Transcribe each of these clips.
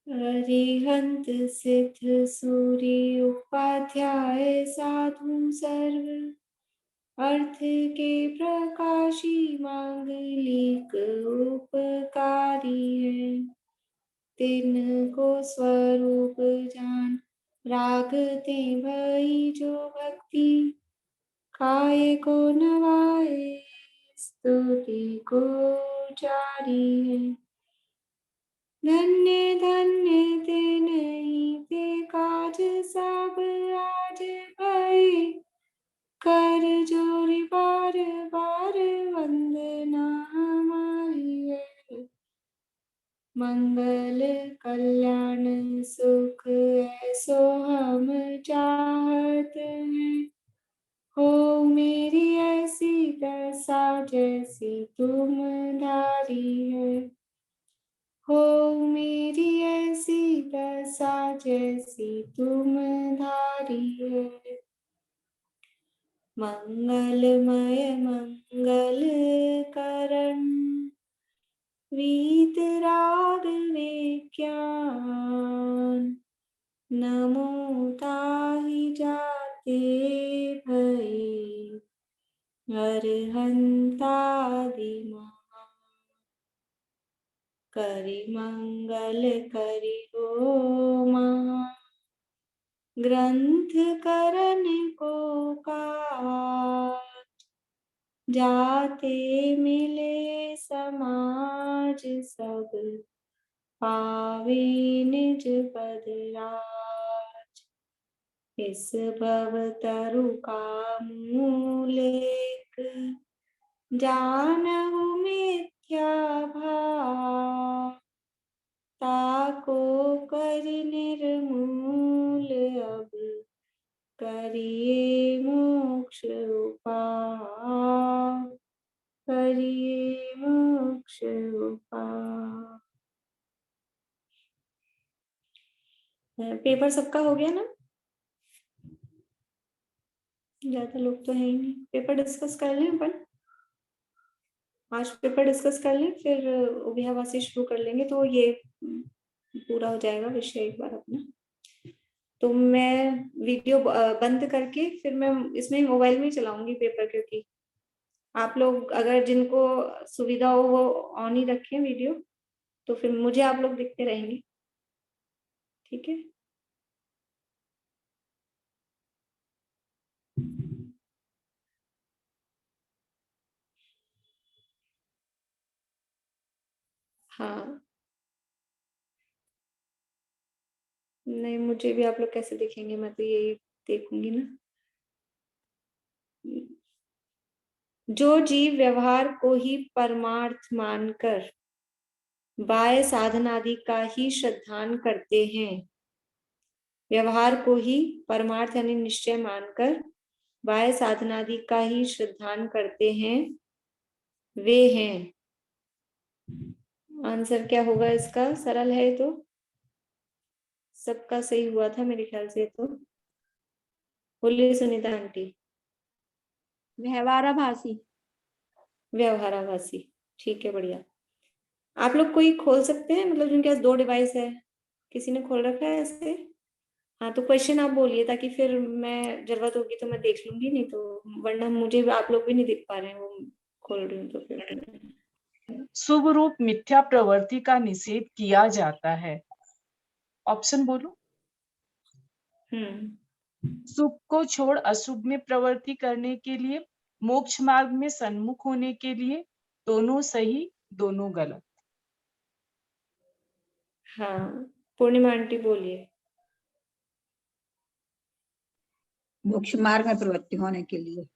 अरिहंत सिद्ध सूर्य उपाध्याय साधु सर्व अर्थ के प्रकाशी मांगलिक उपकारी है। तिनको स्वरूप जान रागते भई जो भक्ति काय को नवाए स्तुति को जारी है। धन्य धन्य ते नहीं ते काज सब आज भय कर जोरी बार बार वंदना हमारी है। मंगल कल्याण सुख ऐसो हम चाहत हैं। हो मेरी ऐसी दशा जैसी तुम धारी है। हो मेरी ऐसी दशा जैसी तुम धारी है। मंगलमय मंगल करण वीत राग विज्ञान नमो ताहि जाते भई अरहंतादि महान। करि मंगल करि हो महा ग्रंथ करन को काज जाते मिले समाज सब पावे निज पद राज। इस भव तरु का मूल एक जानहु मिथ्या भाव ताको कर निर्मूल अब करिए मोक्ष उपाय करिए मोक्ष उपाय। पेपर सबका हो गया ना? ज्यादा लोग तो है ही नहीं। पेपर डिस्कस कर लें अपन आज। पेपर डिस्कस कर लें फिर अभ्यावासी शुरू कर लेंगे तो ये पूरा हो जाएगा विषय एक बार अपना। तो मैं वीडियो बंद करके फिर मैं इसमें मोबाइल में ही चलाऊंगी पेपर, क्योंकि आप लोग अगर जिनको सुविधा हो वो ऑन ही रखें वीडियो, तो फिर मुझे आप लोग दिखते रहेंगे। ठीक है। हाँ नहीं, मुझे भी आप लोग कैसे दिखेंगे, मैं तो यही देखूंगी ना। जो जीव व्यवहार को ही परमार्थ मानकर बाह्य साधनादि का ही श्रद्धान करते हैं, व्यवहार को ही परमार्थ यानी निश्चय मानकर बाह्य साधनादि का ही श्रद्धान करते हैं, वे हैं। आंसर क्या होगा इसका? सरल है तो सबका सही हुआ था मेरे ख्याल से। तो बोलिए सुनीता आंटी। व्यवहाराभासी। व्यवहाराभासी, ठीक है, बढ़िया। आप लोग कोई खोल सकते हैं, मतलब जिनके पास 2 डिवाइस है? किसी ने खोल रखा है ऐसे? हाँ तो क्वेश्चन आप बोलिए, ताकि फिर मैं जरूरत होगी तो मैं देख लूंगी, नहीं तो वरना मुझे भी आप लोग भी नहीं दिख पा रहे हैं वो खोल रही हूँ तो फिर। शुभ रूप मिथ्या प्रवृत्ति का निषेध किया जाता है। ऑप्शन बोलो। शुभ को छोड़ अशुभ में प्रवृत्ति करने के लिए, मोक्ष मार्ग में सन्मुख होने के लिए, दोनों सही दोनों गलत। हाँ पूर्णिमा आंटी बोलिए। मोक्ष मार्ग में प्रवृत्ति होने के लिए।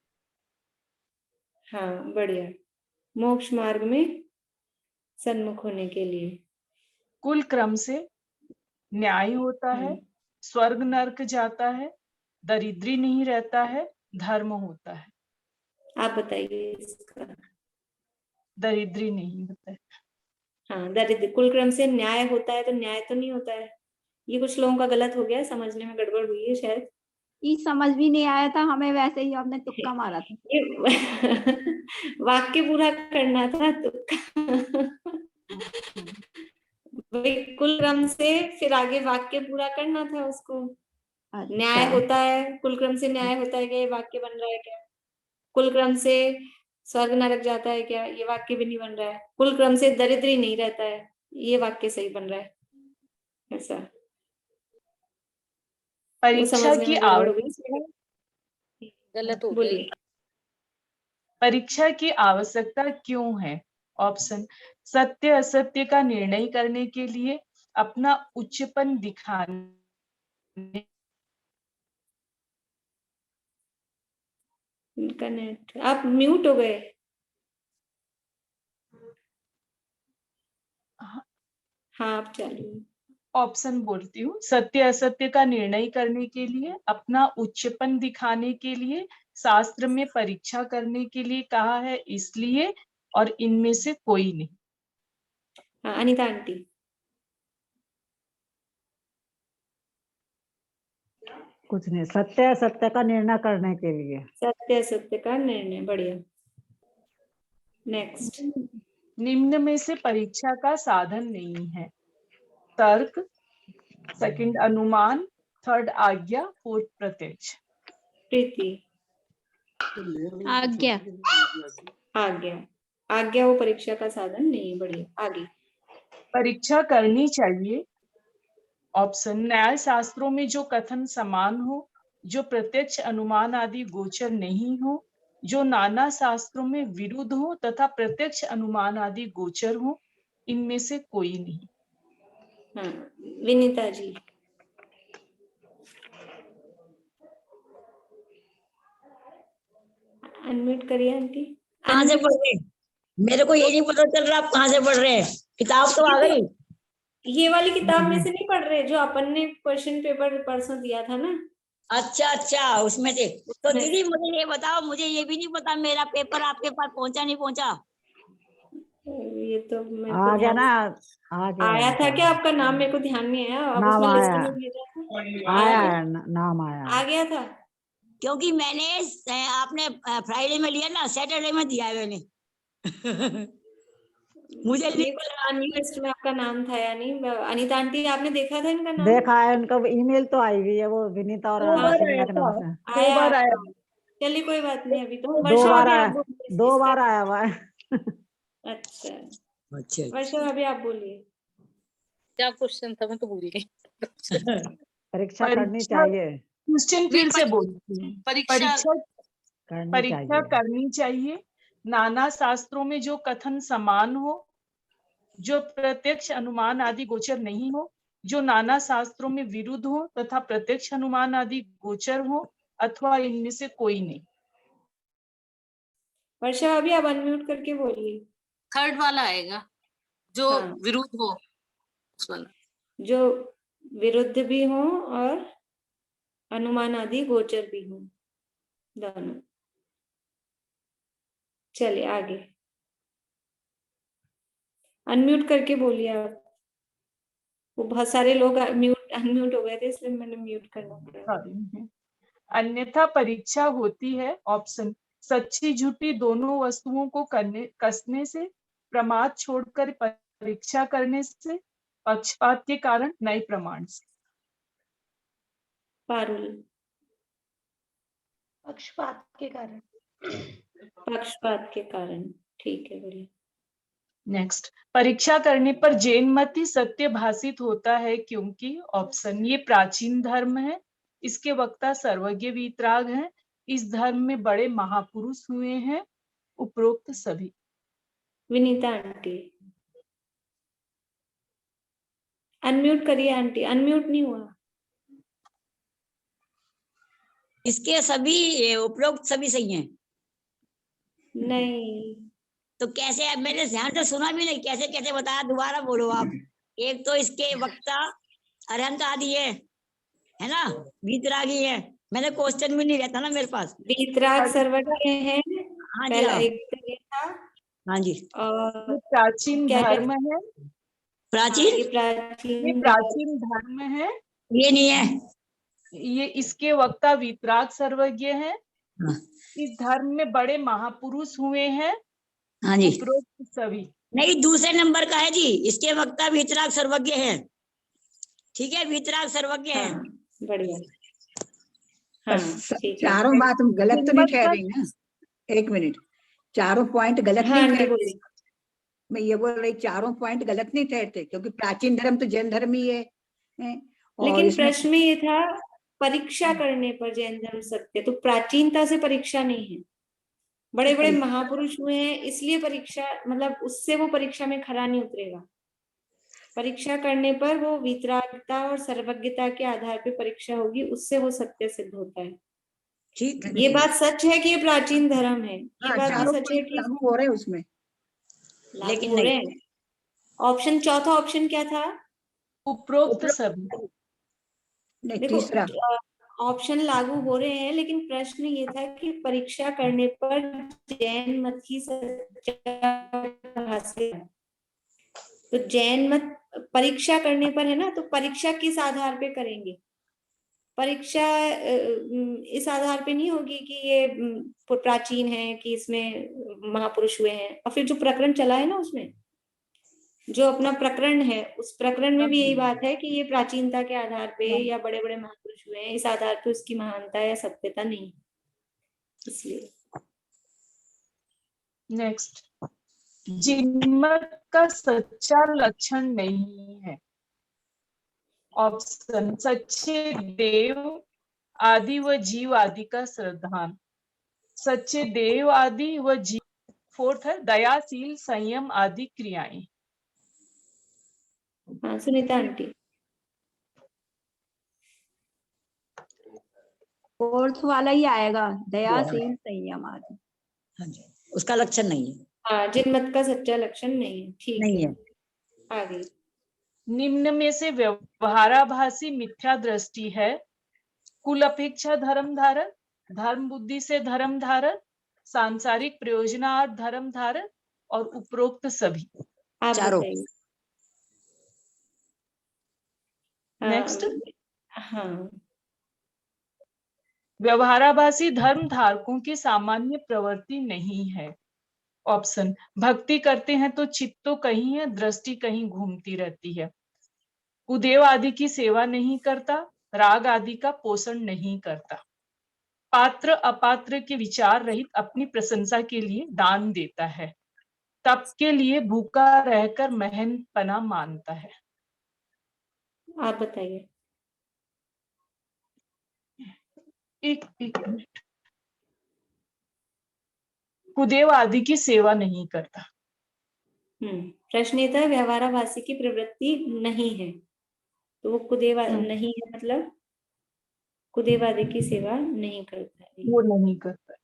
हाँ बढ़िया, मोक्ष मार्ग में सन्मुख होने के लिए। कुल क्रम से न्याय होता है, स्वर्ग नरक जाता है, दरिद्री नहीं रहता है, धर्म होता है। आप बताइए इसका। दरिद्री नहीं होता है। हाँ दरिद्र, कुल क्रम से न्याय होता है तो न्याय तो नहीं होता है। ये कुछ लोगों का गलत हो गया, समझने में गड़बड़ हुई है शायद। ये समझ भी नहीं आया था हमें, वैसे ही हमने तुक्का मारा था। ये वाक्य पूरा करना था तो वही कुल क्रम से फिर आगे वाक्य पूरा करना था उसको। न्याय होता है, कुल क्रम से न्याय होता है क्या, ये वाक्य बन रहा है क्या? कुल क्रम से स्वर्ग नरक जाता है क्या, ये वाक्य भी नहीं बन रहा है। कुल क्रम से दरिद्री नहीं रहता है, ये वाक्य सही बन रहा है। ऐसा वो परीक्षा समझने की में गड़बड़ हो गई। आवश्यकता गलत हो बोलिए। गई। परीक्षा की आवश्यकता क्यों है? ऑप्शन, सत्य असत्य का निर्णय करने के लिए, अपना उच्चपन दिखाने, इनका नेट, आप म्यूट हो गए। हाँ आप चलिए। ऑप्शन बोलती हूँ, सत्य असत्य का निर्णय करने के लिए, अपना उच्चपन दिखाने के लिए, शास्त्र में परीक्षा करने के लिए कहा है इसलिए, और इनमें से कोई नहीं। हाँ अनिता आंटी। कुछ नहीं, सत्य असत्य का निर्णय करने के लिए। सत्य असत्य का निर्णय, बढ़िया। नेक्स्ट। निम्न में से परीक्षा का साधन नहीं है? तर्क, सेकंड अनुमान, थर्ड आज्ञा, फोर्थ प्रत्यक्ष। प्रीति। आज्ञा। आज्ञा। आज्ञा वो परीक्षा का साधन नहीं, बढ़िया। आगे। परीक्षा करनी चाहिए। ऑप्शन, न्याय शास्त्रों में जो कथन समान हो, जो प्रत्यक्ष अनुमान आदि गोचर नहीं हो, जो नाना शास्त्रों में विरुद्ध हो तथा प्रत्यक्ष अनुमान आदि गोचर हो, इनमें से कोई नहीं। हाँ विनीता जी। अनम्यूट करिए आंटी। कहाँ से पढ़ रहे हैं? मेरे को ये नहीं पता चल रहा आप कहाँ से पढ़ रहे हैं। किताब तो आ गई। ये वाली किताब में से नहीं पढ़ रहे, जो अपन ने क्वेश्चन पेपर परसों दिया था ना। अच्छा अच्छा, उसमें से। तो उसमें दीदी मुझे ये बताओ, मुझे ये भी नहीं पता मेरा पेपर आपके पास पहुंचा नहीं पहुंचा। ये तो मेरे को आ गया ध्यान ना, आ गया। आया था क्या? आपका नाम मेरे को ध्यान नहीं आया। अब नाम उसमें लिस्ट आया, में भेजा था। आया क्या? है, नाम आया। आ गया था। क्योंकि मैंने आपने फ्राइडे में लिया ना, सैटरडे में दिया है मैंने। मुझे मेरे को लगा नहीं लिस्ट में आपका नाम था या नहीं। अनिता आंटी आपने देखा था इनका नाम? देखा है, उनका ईमेल तो आई हुई है, वो विनीता और अनन्या के नाम से। दो बार आया। चलिए कोई बात नहीं। अभी तो 2 वर्षा बार अभी आया, आप बोलिए 2 इसका। बार आया हुआ है। अच्छा अच्छा वर्षा अभी आप बोलिए। क्या क्वेश्चन था, मैं तो भूल गई। परीक्षा करनी परीक्षा, चाहिए, क्वेश्चन फिर से बोलती हूँ। परीक्षा परीक्षा करनी चाहिए। नाना शास्त्रों में जो कथन समान हो, जो प्रत्यक्ष अनुमान आदि गोचर नहीं हो, जो नाना शास्त्रों में विरुद्ध हो तथा प्रत्यक्ष अनुमान आदि गोचर हो, अथवा इनमें से कोई नहीं। वर्षा अभी आप अनम्यूट करके बोलिए। थर्ड वाला आएगा, जो हाँ। विरुद्ध हो, उस वाला। जो विरुद्ध भी हो और अनुमान आदि गोचर भी हो, दोनों। चलिए आगे। अनम्यूट करके बोलिए आप। वो बहुत सारे लोग अनम्यूट हो गए थे, इसलिए मैंने म्यूट करना पड़ा। अन्यथा परीक्षा होती है। ऑप्शन, सच्ची झूठी दोनों वस्तुओं को कसने से, प्रमाद छोड़कर परीक्षा करने से, पक्षपात के कारण, नए प्रमाण से। पारुल। पक्षपात के कारण। पक्षपात के कारण, ठीक है, बढ़िया। नेक्स्ट, परीक्षा करने पर जैन मत ही सत्य भाषित होता है क्योंकि। ऑप्शन, ये प्राचीन धर्म है, इसके वक्ता सर्वज्ञ वीतराग हैं, इस धर्म में बड़े महापुरुष हुए हैं, उपरोक्त सभी। विनीता आंटी अनम्यूट करिए। आंटी अनम्यूट नहीं हुआ। इसके सभी उपरोक्त सभी सही हैं। नहीं तो कैसे, अब मैंने ध्यान से सुना भी नहीं, कैसे कैसे बताया, दोबारा बोलो आप। एक तो इसके वक्ता अरहंत आदि है ना, वीतरागी है। मैंने क्वेश्चन भी नहीं रहता ना मेरे पास। वीतराग सर्वज्ञ है। हाँ जी, पहला हाँ। एक तो ये था। हाँ जी। और प्राचीन क्या धर्म है, प्राचीन, ये प्राचीन प्राचीन धर्म है, ये नहीं है। ये इसके वक्ता वीतराग सर्वज्ञ हैं। हाँ। इस धर्म में बड़े महापुरुष हुए हैं हाँ जी, उपरोक्त सभी। नहीं दूसरे नंबर का है जी, इसके वक्ता वीतराग सर्वज्ञ है। ठीक है, वीतराग सर्वज्ञ है। हाँ बढ़िया। पर हाँ ठीक है। चारों बात गलत तो नहीं जिनमत का- ठहरी ना? एक मिनट, चारों पॉइंट गलत हाँ नहीं आंटी ठहरते। बोलिए। मैं ये बोल रही, चारों पॉइंट गलत नहीं ठहरते, क्योंकि प्राचीन धर्म तो जैन धर्म ही है। और लेकिन इसमें प्रश्न में ये था परीक्षा करने पर जैन धर्म सत्य, तो प्राचीनता से परीक्षा नहीं है। बड़े बड़े महापुरुष हुए हैं इसलिए परीक्षा, मतलब उससे वो परीक्षा में खरा नहीं उतरेगा। परीक्षा करने पर वो वितरागता और सर्वज्ञता के आधार पर परीक्षा होगी, उससे वो सत्य सिद्ध होता है। ठीक है, ये बात सच है कि ये प्राचीन धर्म है, ये हाँ, बात भी चारों सच है पॉइंट कि लागू हो रहे हैं उसमें। लागू लेकिन हो नहीं। रहे हैं। ऑप्शन चौथा ऑप्शन क्या था? उपरोक्त सभी। नहीं, देखो तीसरा ऑप्शन लागू हो रहे हैं, लेकिन प्रश्न ये था कि परीक्षा करने पर जैन मत ही सच्चा हासिल है। तो जैन मत परीक्षा करने पर है ना, तो परीक्षा किस आधार पे करेंगे? परीक्षा इस आधार पे नहीं होगी कि ये प्राचीन है, कि इसमें महापुरुष हुए हैं। और फिर जो प्रकरण चला है ना, उसमें जो अपना प्रकरण है, उस प्रकरण में भी यही बात है कि ये प्राचीनता के आधार पे या बड़े बड़े महापुरुष हुए हैं, इस आधार पे उसकी महानता या सत्यता नहीं, इसलिए। नेक्स्ट, जिनमत का सच्चा लक्षण नहीं है। ऑप्शन सच्चे देव आदि व जीव आदि का श्रद्धान। सच्चे देव आदि व जीव। फोर्थ है दयाशील संयम आदि क्रियाएं। हाँ सुनीता आंटी। फोर्थ वाला ही आएगा, दयाशील संयम आदि। हाँ जी, उसका लक्षण नहीं है। हाँ, जिनमत का सच्चा लक्षण नहीं है। ठीक नहीं है, है। आगे। निम्न में से व्यवहाराभासी मिथ्या दृष्टि है। कुल अपेक्षा धर्म धारक, धर्म बुद्धि से धर्म धारक, सांसारिक प्रयोजनार्थ धर्म धारक और उपरोक्त सभी। आप चारों। बताइए। नेक्स्ट, हाँ व्यवहाराभासी धर्म धारकों की सामान्य प्रवृत्ति नहीं है। ऑप्शन भक्ति करते हैं तो चित्त तो कहीं है, दृष्टि कहीं घूमती रहती है। कुदेव आदि की सेवा नहीं करता, राग आदि का पोषण नहीं करता। पात्र अपात्र के विचार रहित अपनी प्रशंसा के लिए दान देता है। तप के लिए भूखा रहकर मेहनतपना मानता है। आप बताइए। एक मिनट। कुदेव आदि की सेवा नहीं करता। प्रश्न ये था व्यवहाराभासी की प्रवृत्ति नहीं है, तो वो कुदेव नहीं है, मतलब कुदेव आदि की सेवा नहीं करता है। वो नहीं करता।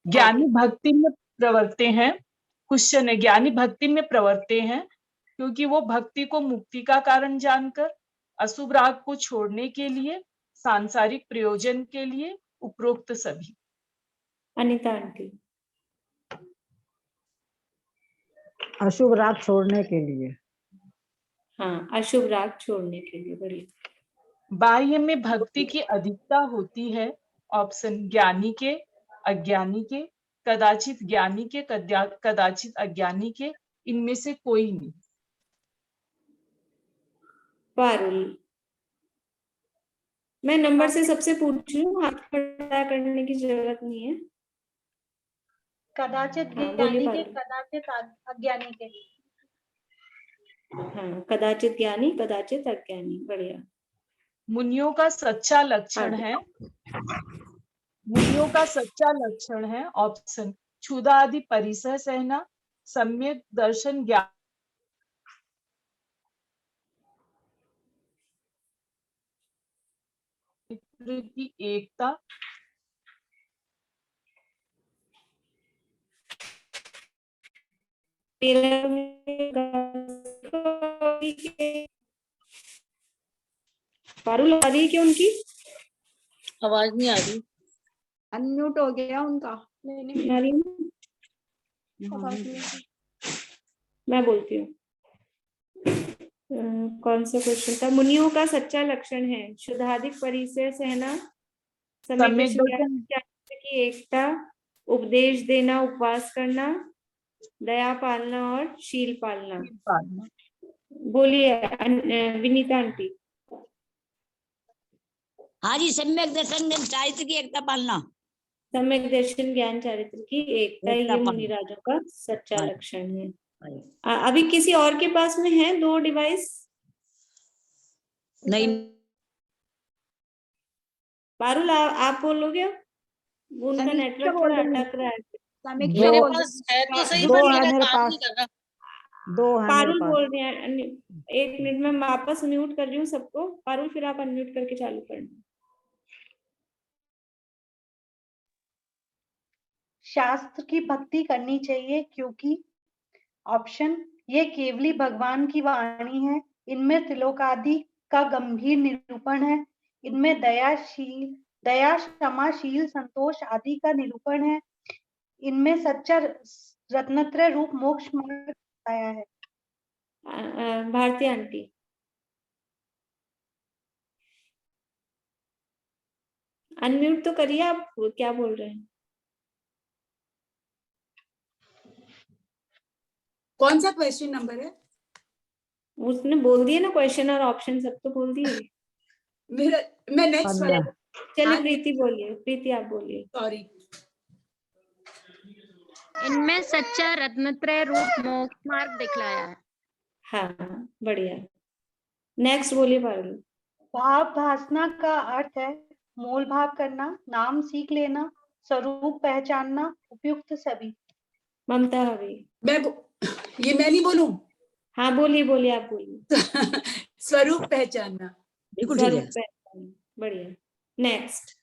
ज्ञानी आगे। भक्ति में प्रवर्ते हैं। क्वेश्चन है, ज्ञानी भक्ति में प्रवर्ते हैं क्योंकि वो भक्ति को मुक्ति का कारण जानकर, अशुभ राग को छोड़ने के लिए, सांसारिक प्रयोजन के लिए, उपरोक्त सभी। अनिता आंटी। अशुभ राग छोड़ने के लिए। हाँ, अशुभ राग छोड़ने के लिए। बढ़िया। बाह्य में भक्ति की अधिकता होती है। ऑप्शन ज्ञानी के, अज्ञानी के, कदाचित ज्ञानी के, कदाचित अज्ञानी के, इनमें से कोई नहीं। पारुल। मैं नंबर से सबसे पूछ रही हूँ, हाथ खड़ा करने की जरूरत नहीं है। कदाचित हाँ, बोलिए ज्ञानी के, पारुल। कदाचित अज्ञानी के। हाँ, कदाचित ज्ञानी कदाचित अज्ञानी। बढ़िया। मुनियों का सच्चा लक्षण है। मुनियों का सच्चा लक्षण है। ऑप्शन क्षुधा आदि परिसह सहना, सम्यक दर्शन ज्ञान की एकता, पारुल आ रही है क्या उनकी? आवाज नहीं आ रही। अनम्यूट हो गया उनका। आ रही है? मैं बोलती हूँ। कौन सा क्वेश्चन था? मुनियों का सच्चा लक्षण है शुद्धाधिक परिचय सहना, सम्यक सम्यक दर्शन ज्ञान दर्शन चारित्र की एकता, उपदेश देना, उपवास करना, दया पालना और शील पालना। पालना। बोलिए विनीता आंटी। हाँ जी, सम्यक दर्शन चारित्र की एकता पालना। सम्यक दर्शन ज्ञान चारित्र की एकता, एकता ये पालना। मुनिराजों का सच्चा हाँ। लक्षण है। हाँ। अभी किसी और के पास में है 2 डिवाइस? नहीं, पारुल आप बोलोगे? उनका समीक्षा नेटवर्क बोल थोड़ा रही हूँ। अटक रहा है। समीक्षा मेरे बोल पास है तो सही, दो पर है मेरा मेरे काम पास, नहीं कर रहा। 2 है मेरे पारुल पास। बोल रहे हैं। 1 मिनट में वापस म्यूट कर रही हूँ सबको। पारुल फिर आप अनम्यूट करके चालू करना। शास्त्र की भक्ति करनी चाहिए क्योंकि ऑप्शन, ये केवली भगवान की वाणी है, इनमें त्रिलोकादि का गंभीर निरूपण है, इनमें दया, क्षमाशील, संतोष आदि का निरूपण है, इनमें सच्चा रत्नत्रय रूप मोक्ष मार्ग बताया है। भारती आंटी। अनम्यूट तो करिए, आप क्या बोल रहे हैं? कौन सा क्वेश्चन नंबर है? उसने बोल दिए ना क्वेश्चन और ऑप्शन सब तो बोल दिए। मैं नेक्स्ट वाला। चलिए प्रीति बोलिए, प्रीति आप बोलिए। सॉरी। इनमें सच्चा रत्नत्रय रूप मोक्ष मार्ग दिखलाया है। हाँ बढ़िया। नेक्स्ट बोलिए पारुल। भाव भासना का अर्थ है मोल भाव करना, नाम सीख लेना, स्वरूप पहचानना, उपयुक्त सभी। ममता हवी। ये मैं नहीं बोलूं? हाँ बोलिए बोलिए, आप बोलिए। स्वरूप पहचानना। बिल्कुल ठीक है। स्वरूप पहचानना, बढ़िया। नेक्स्ट।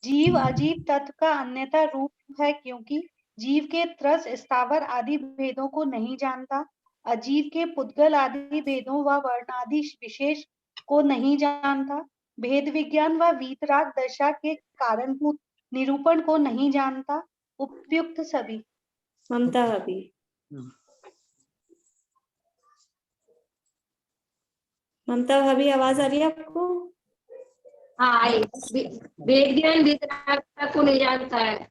जीव अजीव तत्व का अन्यथा रूप है क्योंकि जीव के त्रस, स्थावर आदि भेदों को नहीं जानता, अजीव के पुद्गल आदि भेदों व वर्णादि विशेष को नहीं जानता, भेद विज्ञान व वीतराग दशा के कारणभूत निरूपण को नहीं जानता, उपयुक्त सभी। ममता हवी। ममता भाभी आवाज आ रही है आपको? हाँ, वेद ज्ञान वीतरागता को नहीं जानता है।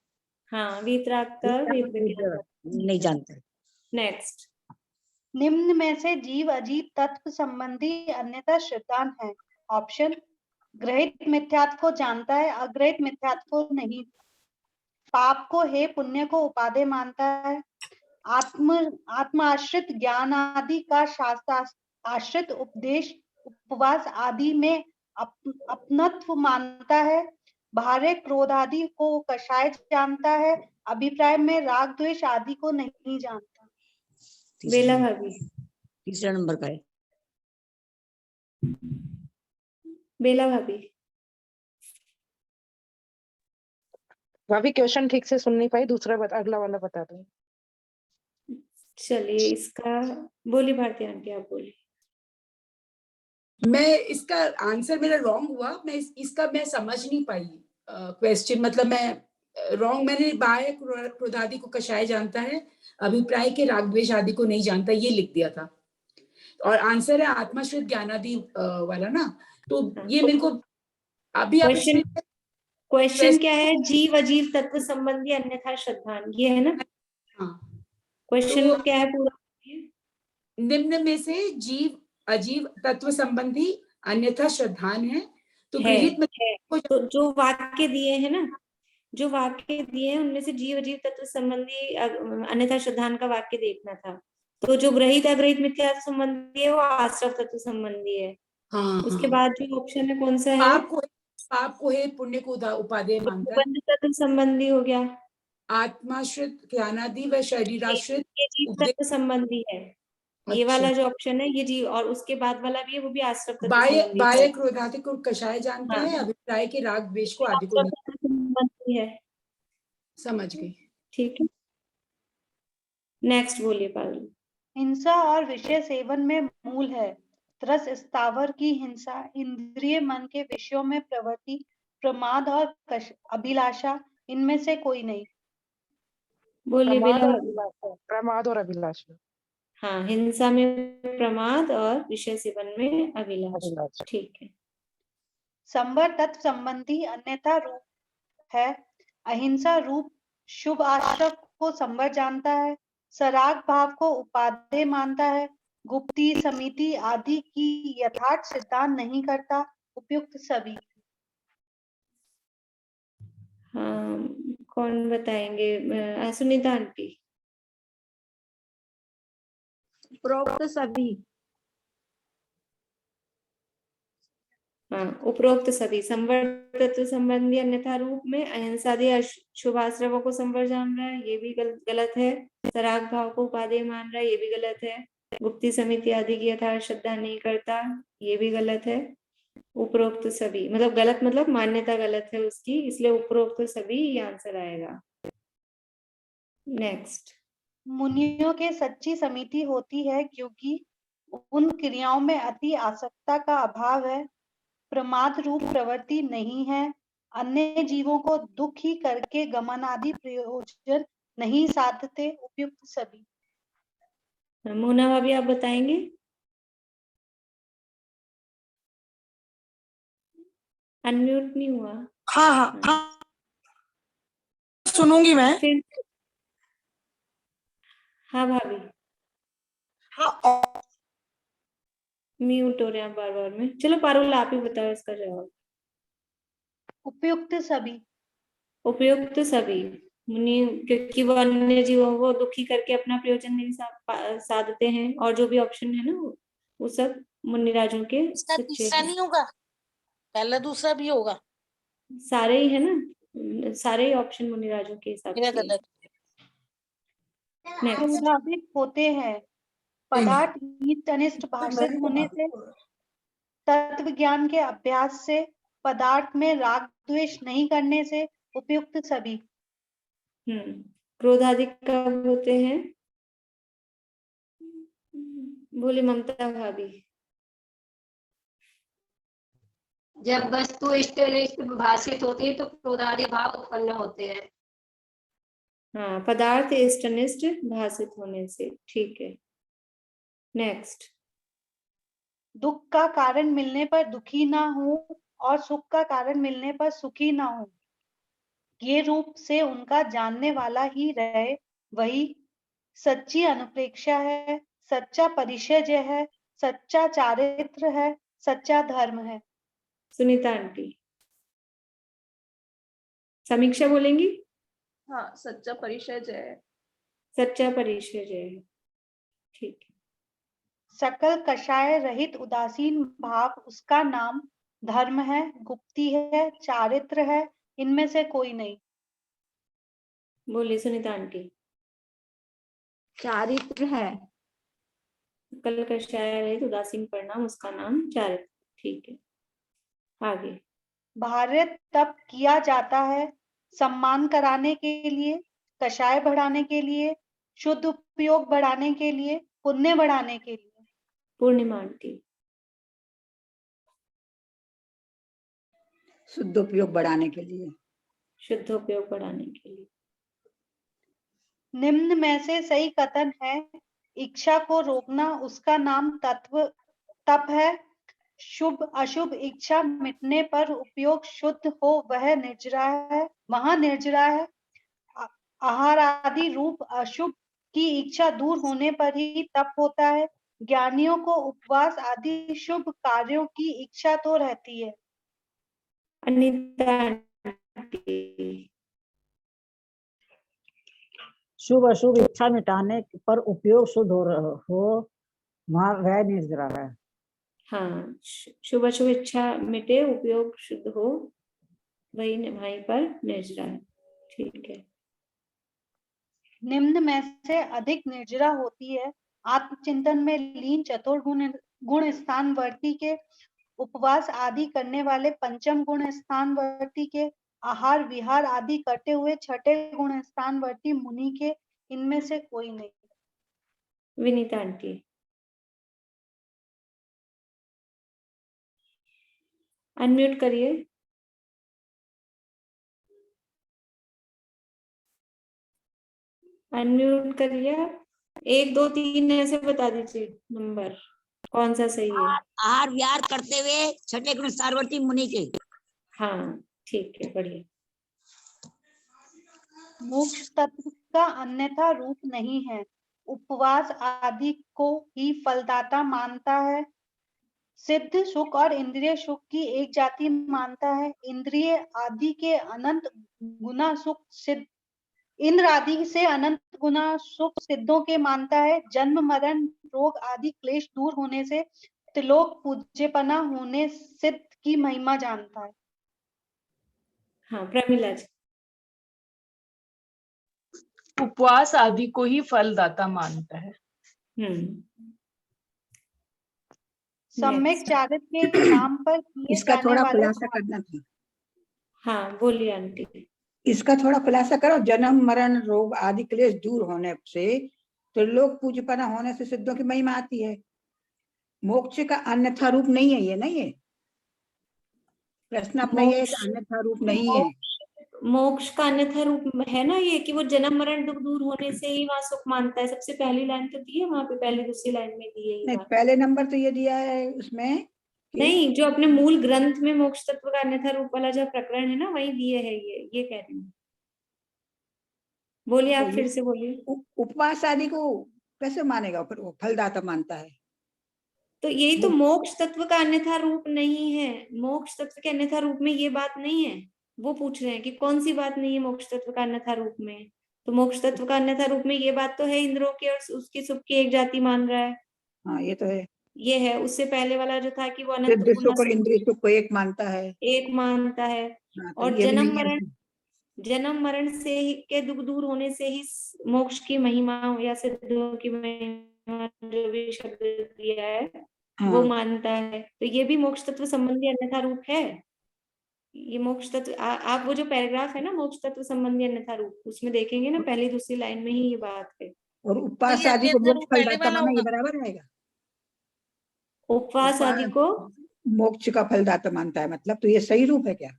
हाँ, वीतरागता वेद विज्ञान नहीं जानते। नेक्स्ट। निम्न में से जीव अजीव तत्व संबंधी अन्यथा श्रद्धान है। ऑप्शन, ग्रहित मिथ्यात्व को जानता है, अग्रहित मिथ्यात्व को नहीं, पाप को हे, पुण्य को उपादेय मानता है, आत्माश्रित ज्ञान आदि का शास्त्र आश्रित उपदेश, उपवास आदि में अपनत्व मानता है, भारे क्रोध आदि को कषाय जानता है, अभिप्राय में राग द्वेष आदि को नहीं जानता। बेला भाभी। तीसरा नंबर का है। बेला भाभी। भाभी क्वेश्चन ठीक से सुन नहीं पाई, दूसरा अगला वाला बता दो। चलिए इसका बोली भारती आंटी, आप बोलिए। मैं इसका आंसर मेरा रॉन्ग हुआ। मैं इसका मैं समझ नहीं पाई क्वेश्चन। मतलब मैं रॉन्ग, मैंने बाह्य क्रोधादि को कषाय जानता है, अभिप्राय के राग द्वेष आदि को नहीं जानता, ये लिख दिया था। और आंसर है आत्माश्रित ज्ञानादि वाला ना। तो ये मेरे को अभी क्वेश्चन क्या है? जीव अजीव तत्व संबंधी अन्यथा श्रद्धान, ये है ना? हाँ। क्वेश्चन तो क्या है पूरा? निम्न में से जीव अजीव तत्व संबंधी अन्यथा श्रद्धान है। तो तो जो वाक्य दिए हैं ना, जो वाक्य दिए हैं उनमें से जीव अजीव तत्व संबंधी अन्यथा श्रद्धान का वाक्य देखना था। तो जो ग्रहित अग्रहित मिथ्या संबंधी है वो आश्रव तत्व संबंधी है। हाँ, उसके हाँ। बाद जो ऑप्शन है कौन सा है? पाप को है, पुण्य को उपादेय मानता है। तत्व संबंधी हो गया। आत्माश्रित ज्ञानादि व शरीराश्रित ये जीव तत्व संबंधी है। ये वाला जो ऑप्शन है ये जीव, और उसके बाद वाला भी है वो भी आश्रव तत्व संबंधी है। बाह्य क्रोधादि को कषाय जानता है, अभिप्राय के राग द्वेष को आदि को नहीं। है। समझ गई। ठीक है, नेक्स्ट बोलिए पारुल। हिंसा और विषय सेवन में मूल है। त्रस, स्थावर की हिंसा, इंद्रिय मन के विषयों में प्रवृत्ति, प्रमाद और अभिलाषा, इनमें से कोई नहीं। बोलिए बेला। प्रमाद और अभिलाषा। हाँ, हिंसा में प्रमाद और विषय सेवन में अभिलाष। ठीक है। संवर तत्व संबंधी अन्यथा रूप है। अहिंसा रूप शुभ आश्रय को संवर जानता है, सराग भाव को उपादेय मानता है, गुप्ती समिति आदि की यथार्थ सिद्धांत नहीं करता। उपयुक्त सभी। हाँ, कौन बताएंगे? सुनीता आंटी। उपरोक्त सभी। हाँ, उपरोक्त सभी। संवर तत्व संबंधी अन्यथा रूप में अहिंसादि शुभाश्रवों को संवर जान रहा है, ये भी गलत है। सराग भाव को उपादेय मान रहा है, ये भी गलत है। गुप्ती समिति आदि की यथार्थ श्रद्धा नहीं करता, ये भी गलत है। उपरोक्त सभी मतलब गलत, मतलब मान्यता गलत है उसकी, इसलिए उपरोक्त सभी ये आंसर आएगा। नेक्स्ट। मुनियों के सच्ची समिति होती है क्योंकि उन क्रियाओं में अति आसक्ता का अभाव है, प्रमाद रूप प्रवृत्ति नहीं है, अन्य जीवों को दुख ही करके गमन आदि प्रयोजन नहीं साधते। उपयुक्त सभी। मोना भाभी आप बताएंगे? अनम्यूट नहीं हुआ। हाँ हाँ हाँ, सुनूंगी मैं। फिर हाँ भाभी, हाँ, म्यूट हो रहे हैं बार बार में। चलो पारुल आप ही बताओ इसका जवाब। उपयुक्त सभी। उपयुक्त सभी। मुनि क्योंकि वो अन्य जीवों को दुखी करके अपना प्रयोजन नहीं साधते हैं, और जो भी ऑप्शन है ना वो सब मुनिराजों के इसका सच्चे तीसरा हैं। नहीं होगा, पहला दूसरा भी होगा। सारे ही है ना, सारे ही ऑप्शन मुनिराजों के हिसाब मेरा से। गलत। नेक्स्ट। क्रोधाधिक होते हैं। पदार्थ हित अनिष्ट भाषित होने से, तत्व ज्ञान के अभ्यास से, पदार्थ में राग द्वेष नहीं करने से। उपयुक्त सभी। क्रोधाधिक कब होते हैं? बोले ममता भाभी। जब वस्तु इष्ट अनिष्ट भाषित होती है तो क्रोधादि भाव उत्पन्न होते हैं। हाँ, पदार्थ इष्ट अनिष्ट भाषित होने से। ठीक है। नेक्स्ट। दुख का कारण मिलने पर दुखी ना हो और सुख का कारण मिलने पर सुखी ना हो, ये रूप से उनका जानने वाला ही रहे, वही सच्ची अनुप्रेक्षा है, सच्चा परिचय है, सच्चा चारित्र है, सच्चा धर्म है। सुनीता आंटी। समीक्षा बोलेंगी? हाँ, सच्चा परिचय है। सच्चा परिचय है। ठीक है। सकल कषाय रहित उदासीन भाव उसका नाम धर्म है, गुप्ती है, चारित्र है, इनमें से कोई नहीं। बोलिए सुनीता आंटी। चारित्र है। सकल कषाय रहित उदासीन परिणाम उसका नाम चारित्र। ठीक है। आगे। भारत तप किया जाता है सम्मान कराने के लिए, कषाय बढ़ाने के लिए, शुद्ध उपयोग बढ़ाने के लिए, पुण्य बढ़ाने के लिए। पूर्णिमा आंटी। शुद्ध उपयोग बढ़ाने के लिए। शुद्ध उपयोग बढ़ाने के लिए। निम्न में से सही कथन है, इच्छा को रोकना उसका नाम तप है, शुभ अशुभ इच्छा मिटने पर उपयोग शुद्ध हो वह निर्जरा है, वहां निर्जरा है। आहार आदि रूप अशुभ की इच्छा दूर होने पर ही तप होता है। ज्ञानियों को उपवास आदि शुभ कार्यों की इच्छा तो रहती है। अनीता आंटी। शुभ अशुभ इच्छा मिटाने पर उपयोग शुद्ध हो वहाँ वह निर्जरा है। हाँ, शुभ अशुभ इच्छा मिटे उपयोग शुद्ध हो वहीं पर निर्जरा है। ठीक है। निम्न में से अधिक निर्जरा होती है आत्मचिंतन में लीन चतुर गुण स्थानवर्ती के, उपवास आदि करने वाले पंचम गुण स्थानवर्ती के, आहार विहार आदि करते हुए छठे गुण स्थानवर्ती मुनि के, इनमें से कोई नहीं। विनीता आंटी। अनम्यूट करिए। अनम्यूट करिए। 1 2 3 ऐसे बता दीजिए नंबर, कौन सा सही है। आहार विहार करते हुए छठे गुण सारवर्ती मुनि के। हाँ ठीक है, बढ़िया। मोक्ष तत्व का अन्यथा रूप नहीं है, उपवास आदि को ही फलदाता मानता है, सिद्ध सुख और इंद्रिय सुख की एक जाति मानता है, इंद्रिय आदि के अनंत गुना सुख सिद्ध, इंद्र आदि से अनंत गुना सुख सिद्धों के मानता है, जन्म मरण रोग आदि क्लेश दूर होने से त्रिलोक पूज्यपना होने सिद्ध की महिमा जानता है। हाँ प्रमिला जी। उपवास आदि को ही फलदाता मानता है। सम्यक Next. चारित्र्य के नाम पर किए इसका जाने थोड़ा वाले खुलासा करना था। हाँ बोलिए आंटी। इसका थोड़ा खुलासा करो। जन्म मरण रोग आदि क्लेश दूर होने से तो लोग पूज्यपना होने से सिद्धों की महिमा आती है। मोक्ष का अन्यथा रूप नहीं है ये, नहीं है प्रश्न अपना, ये मोक्ष अन्यथा रूप नहीं है। मोक्ष का अन्यथा रूप है ना ये, कि वो जन्म मरण दुख दूर होने से ही वहां सुख मानता है। सबसे पहली लाइन तो दी है वहां पे, पहली दूसरी लाइन में दी है ये नहीं, बात। पहले नंबर तो ये दिया है उसमें नहीं, जो अपने मूल ग्रंथ में मोक्ष तत्व का अन्यथा रूप वाला जो प्रकरण है ना, वही दिए है ये कह रही हूँ। बोलिए आप, तो फिर से बोलिए। उपवास आदि को कैसे मानेगा, फिर वो फलदाता मानता है। तो यही तो मोक्ष तत्व का अन्यथा रूप नहीं है। मोक्ष तत्व के अन्यथा रूप में ये बात नहीं है। वो पूछ रहे हैं कि कौन सी बात नहीं है मोक्ष तत्व का अन्यथा रूप में। तो मोक्ष तत्व का अन्यथा रूप में ये बात तो है, इंद्रों की और उसकी सुख की एक जाति मान रहा है। हाँ ये तो है। ये है। उससे पहले वाला जो था कि वो अनंत सिद्ध गुना सुख और इंद्रिय सुख को एक मानता है। एक मानता है। हाँ, तो और ये भी नहीं है। जन्म मरण से ही के दुख दूर होने से ही मोक्ष की महिमा या सिद्धों की महिमा, जो भी शब्द दिया है वो हाँ। मानता है। तो ये भी मोक्ष तत्व संबंधी अन्यथा रूप है। ये मोक्ष तत्व आप वो जो पैराग्राफ है ना मोक्ष तत्व संबंधी अन्यथा रूप, उसमें देखेंगे ना पहली दूसरी लाइन में ही ये बात है। और तो उपवास ये आदि को अन्यथा मोक्ष रूप पहले फलदाता वाला माना, ये होगा। बराबर रहेगा। उपवास आदि को मोक्ष का फलदाता मानता है मतलब, तो ये सही रूप है क्या?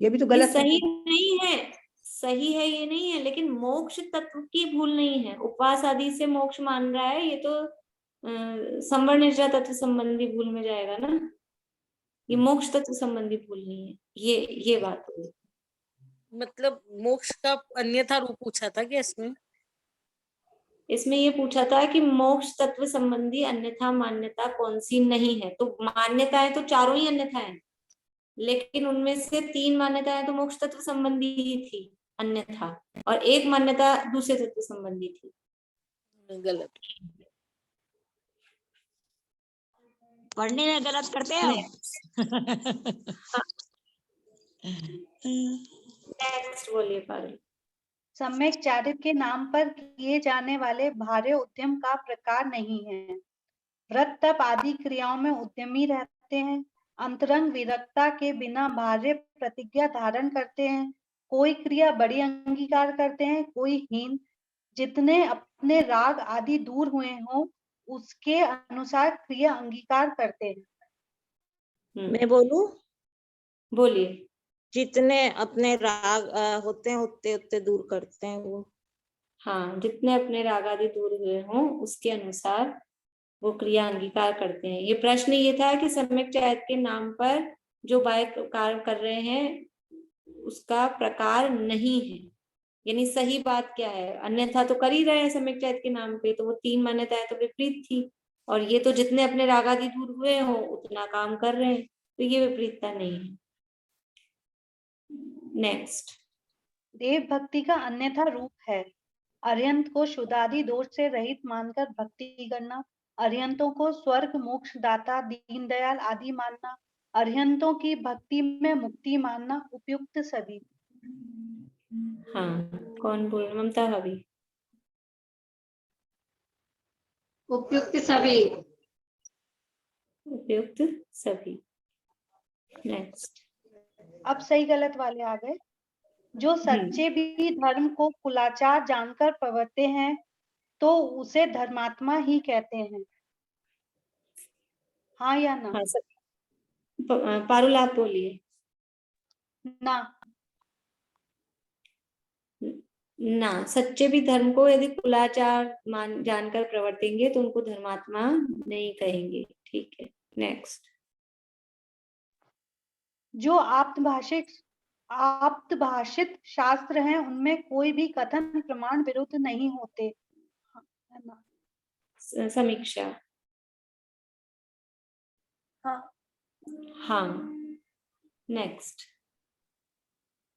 ये भी तो ये गलत है। सही नहीं है। सही है ये नहीं है, लेकिन मोक्ष तत्व की भूल नहीं है। उपवास आदि से मोक्ष मान रहा है, ये तो संवर्ण निर्जरा तत्व संबंधी भूल में जाएगा ना। ये मोक्ष तत्व संबंधी भूल नहीं है। ये बात है। मतलब मोक्ष का अन्यथा रूप पूछा था क्या इसमें? इसमें ये पूछा था कि मोक्ष तत्व संबंधी अन्यथा मान्यता कौन सी नहीं है। तो मान्यताएं तो चारों ही अन्यथा है, लेकिन उनमें से 3 मान्यताएं तो मोक्ष तत्व संबंधी ही थी अन्यथा, और एक मान्यता दूसरे तत्व संबंधी थी। गलत। पढ़ने में गलत करते हैं नेक्स्ट बोलिए पारुल। सम्यक चारित्र के नाम पर किए जाने वाले भार्य उद्यम का प्रकार नहीं है। व्रत तप आदि क्रियाओं में उद्यमी रहते हैं, अंतरंग विरक्ता के बिना भार्य प्रतिज्ञा धारण करते हैं, कोई क्रिया बड़ी अंगीकार करते हैं, कोई हीन। जितने अपने राग आदि दूर हुए हों उसके अनुसार क्रिया अंगीकार करते हैं। मैं बोलूं? बोलिए। जितने अपने राग होते हैं उतने उतने दूर करते हैं वो। हाँ, जितने अपने राग आदि दूर हुए हों उसके अनुसार वो क्रिया अंगीकार करते हैं। ये प्रश्न ये था कि सम्यक चारित्र के नाम पर जो बाह्य कार्य कर रहे हैं उसका प्रकार नहीं है, यानी सही बात क्या है। अन्यथा तो कर ही रहे हैं सम्यक चारित्र के नाम पे, तो वो 3 मान्यताएं तो विपरीत थी। और ये तो जितने अपने राग आदि दूर हुए हो उतना काम कर रहे हैं, तो ये विपरीतता नहीं है। नेक्स्ट। देव भक्ति का अन्यथा रूप है अर्यंत को शुद्धादि दोष से रहित मानकर भक्ति करना, अर्यंतों को स्वर्ग मोक्ष दाता दीनदयाल आदि मानना, अर्यंतों की भक्ति में मुक्ति मानना, उपयुक्त सभी। हाँ, कौन बोल रहा? ममता भाभी। उपयुक्त सभी। उपयुक्त सभी। नेक्स्ट। अब सही गलत वाले आ गए। जो सच्चे भी धर्म को कुलाचार जानकर प्रवर्ते हैं तो उसे धर्मात्मा ही कहते हैं। हाँ या ना? हाँ, पारुल आप बोलिए। ना। ना, सच्चे भी धर्म को यदि कुलाचार मान जानकर प्रवर्तेंगे तो उनको धर्मात्मा नहीं कहेंगे। ठीक है, नेक्स्ट। जो आप्तभाषित शास्त्र हैं उनमें कोई भी कथन प्रमाण विरुद्ध नहीं होते। है ना? समीक्षा। हाँ, नेक्स्ट।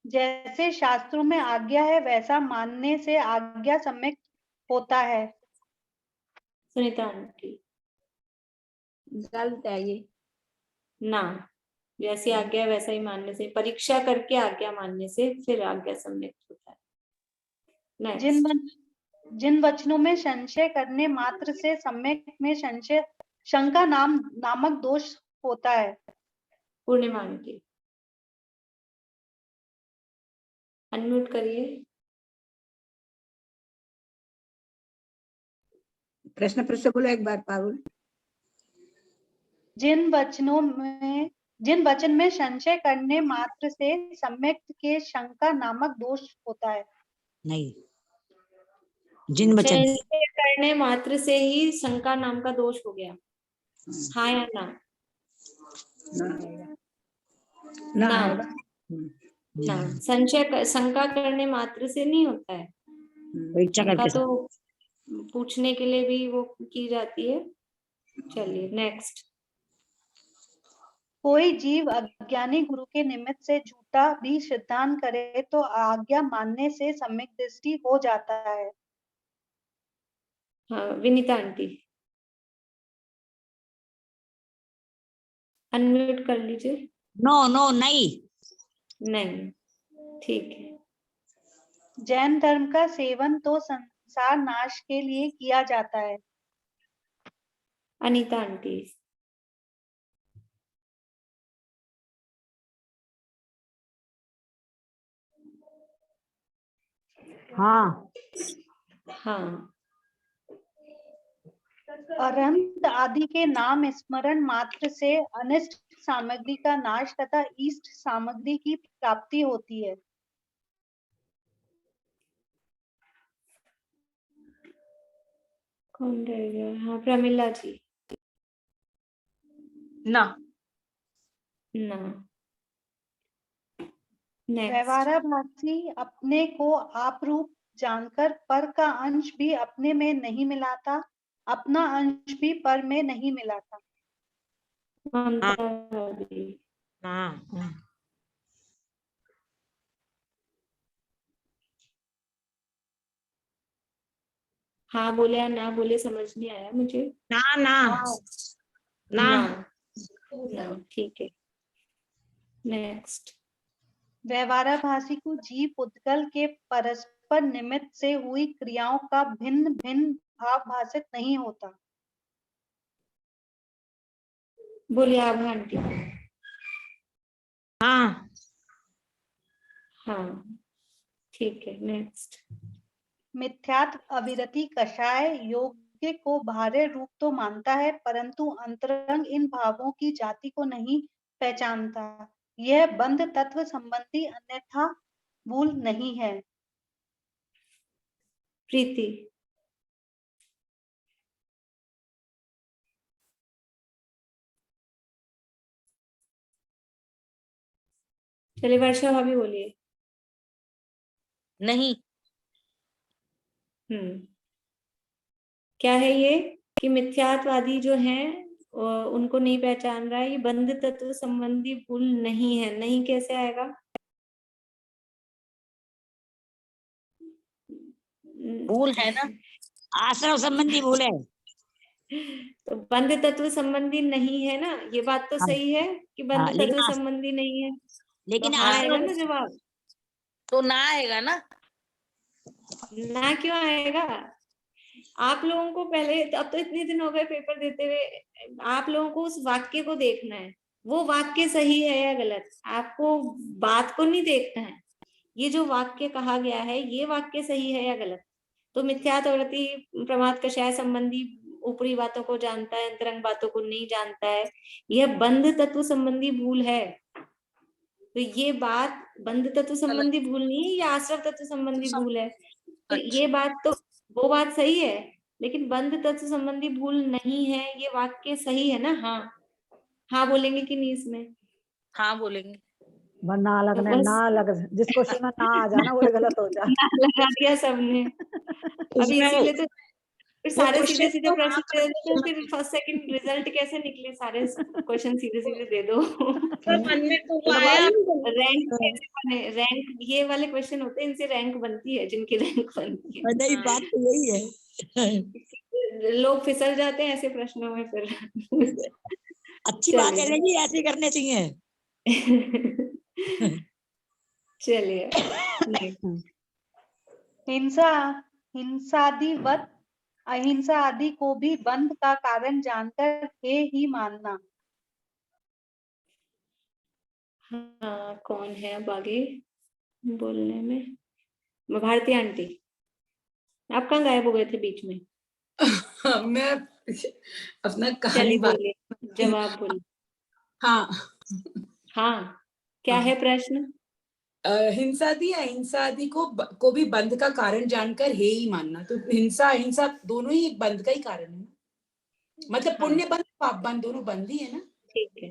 जैसे शास्त्रों में आज्ञा है वैसा मानने से आज्ञा सम्यक होता है। सुनीता आंटी। गलत है ये। ना, जैसी आज्ञा है वैसा ही मानने से, परीक्षा करके आज्ञा मानने से फिर आज्ञा सम्यक होता है। नेक्स्ट। जिन वचनों में संशय करने मात्र से सम्यक में शंका नामक दोष होता है। पूर्णिमा आंटी, अनम्यूट करिए। प्रश्न फिर से बोलो एक बार पारुल। जिन वचन में संशय करने मात्र से सम्यक के शंका नामक दोष होता है। नहीं, जिन वचन संशय करने मात्र से ही शंका नाम का दोष हो गया। हाँ या ना? ना, ना, संशय शंका करने मात्र से नहीं होता है। शंका तो पूछने के लिए भी वो की जाती है। चलिए नेक्स्ट। कोई जीव अज्ञानी गुरु के निमित्त से झूठा भी सिद्धांत करे तो आज्ञा मानने से सम्यक दृष्टि हो जाता है। हाँ, विनीता आंटी, अनम्यूट कर लीजिए। नो नहीं। नहीं, ठीक है। जैन धर्म का सेवन तो संसार नाश के लिए किया जाता है। अनीता आंटी। हाँ। हाँ। अरहंत आदि के नाम स्मरण मात्र से अनिष्ट सामग्री का नाश तथा इष्ट सामग्री की प्राप्ति होती है। कौन रह गया? हाँ, प्रमिला जी। ना। ना। नेक्स्ट। व्यवहाराभासी अपने को आप रूप जानकर पर का अंश भी अपने में नहीं मिलाता, अपना अंश भी पर में नहीं मिलाता। हाँ बोले या ना बोले समझ नहीं आया मुझे। ना। ठीक है, नेक्स्ट। व्यवहाराभासी को जीव पुद्गल के परस्पर निमित्त से हुई क्रियाओं का भिन्न भिन्न भाव भाषित नहीं होता। बोलिए आप आंटी। हाँ। हाँ, ठीक है, नेक्स्ट। मिथ्यात्व अविरति कषाय योग्य को बाह्य रूप तो मानता है परंतु अंतरंग इन भावों की जाति को नहीं पहचानता। यह बंध तत्व संबंधी अन्यथा भूल नहीं है। प्रीति। चलिए वर्षा भाभी बोलिए। नहीं। क्या है ये कि मिथ्यात्वादी जो हैं उनको नहीं पहचान रहा है। ये बंध तत्व संबंधी भूल नहीं है। नहीं कैसे आएगा? भूल है ना, आश्रम संबंधी भूल है। तो बंध तत्व संबंधी नहीं है ना, ये बात तो सही है कि बंध तत्व संबंधी नहीं है। लेकिन तो हाँ आएगा ना जवाब। तो ना आएगा ना। ना क्यों आएगा? आप लोगों को पहले, अब तो इतने दिन हो गए पेपर देते हुए, आप लोगों को उस वाक्य को देखना है, वो वाक्य सही है या गलत। आपको बात को नहीं देखना है। ये जो वाक्य कहा गया है ये वाक्य सही है या गलत। तो मिथ्यात्ववृत्ति प्रमाद कषाय संबंधी ऊपरी बातों को जानता है, अंतरंग बातों को नहीं जानता है, यह बंध तत्व संबंधी भूल है। तो ये बात बंध तत्व संबंधी भूल नहीं है, ये आश्रव तत्व संबंधी भूल है। तो ये बात तो, वो बात सही है, लेकिन बंध तत्व संबंधी भूल नहीं है, ये वाक्य सही है ना? हाँ, हाँ बोलेंगे कि नहीं इसमें? हाँ बोलेंगे। ना तो लगने, बस ना लग, जिस क्वेश्चन में ना आ जाना वही गलत हो जाए। ना लगा दिया सबने। अभी उसमें इसीलिए तो फिर वो सारे सीधे क्वेश्चन सीधे तो प्रश्न दे दो, तो फिर फर्स्ट सेकंड रिजल्ट कैसे निकले? सारे क्वेश्चन सीधे सीधे दे दो। पर मन में तो वो तो आया। रैंक कैसे बने? रैंक, ये वाले क्वेश्चन होते हैं, इनसे रैंक बनती है, जिनकी रैंक बनती है। नहीं, बात तो यही है। लोग फिसल जाते हैं ऐसे प्रश्नों में फिर। अच्छी बात है ना जी, ऐसे करने चाहिए। चलिए हिंसा हिंसादिवत अहिंसा आदि को भी बंध का कारण जानकर हे ही मानना। हाँ, कौन है अब आगे बोलने में? भारती आंटी, आप कहाँ गायब हो गए थे बीच में? मैं अपना चलिए कहानी बोलिए, जवाब बोलिए। हाँ हाँ, क्या है प्रश्न? हिंसादि अहिंसादि को भी बंध का कारण जानकर हे ही मानना। तो हिंसा अहिंसा दोनों ही एक बंध का ही कारण है, मतलब हाँ। पुण्य बंध पाप बंध दोनों बंध ही है ना। ठीक है,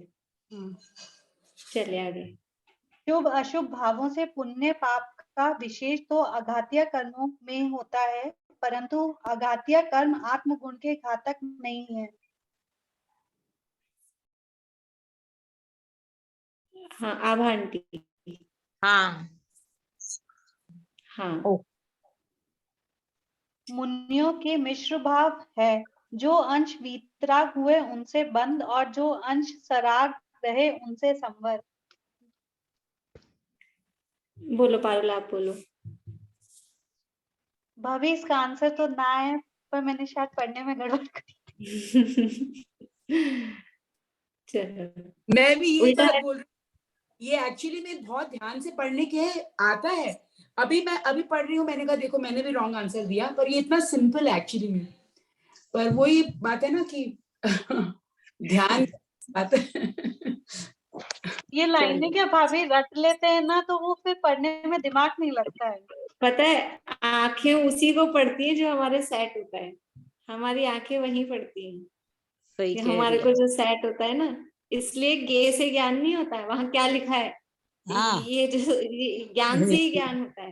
चलिए आगे। शुभ अशुभ भावों से पुण्य पाप का विशेष तो अघातीय कर्मों में होता है, परंतु अघातीय कर्म आत्मगुण के घातक नहीं है। हाँ, आभा आंटी। हाँ, हाँ, मुनियों के मिश्र भाव है, जो अंश वीतराग हुए उनसे बंध और जो अंश सराग रहे उनसे संवर। बोलो पारुल, आप बोलो। भाभी इसका आंसर तो ना है, पर मैंने शायद पढ़ने में गड़बड़ करी। चलो, मैं भी ये उल्टा बात है। बोल रही हूँ, ये एक्चुअली में बहुत ध्यान से पढ़ने के आता है। मैं अभी पढ़ रही हूँ, मैंने कहा देखो मैंने भी रॉन्ग आंसर दिया, पर ये इतना सिंपल है एक्चुअली में। पर वही बात है ना कि ध्यान बात है। ये लाइनें क्या भाभी रट लेते हैं ना, तो वो फिर पढ़ने में दिमाग नहीं लगता है। पता है, आंखें उसी को पढ़ती है जो हमारे सेट होता है, हमारी आंखें वहीं पढ़ती हैं। सही कि कह हमारे रही को है। जो सेट होता है ना, इसलिए गे से ज्ञान नहीं होता है, वहां क्या लिखा है, हाँ। ये जो ज्ञान से ही ज्ञान होता है।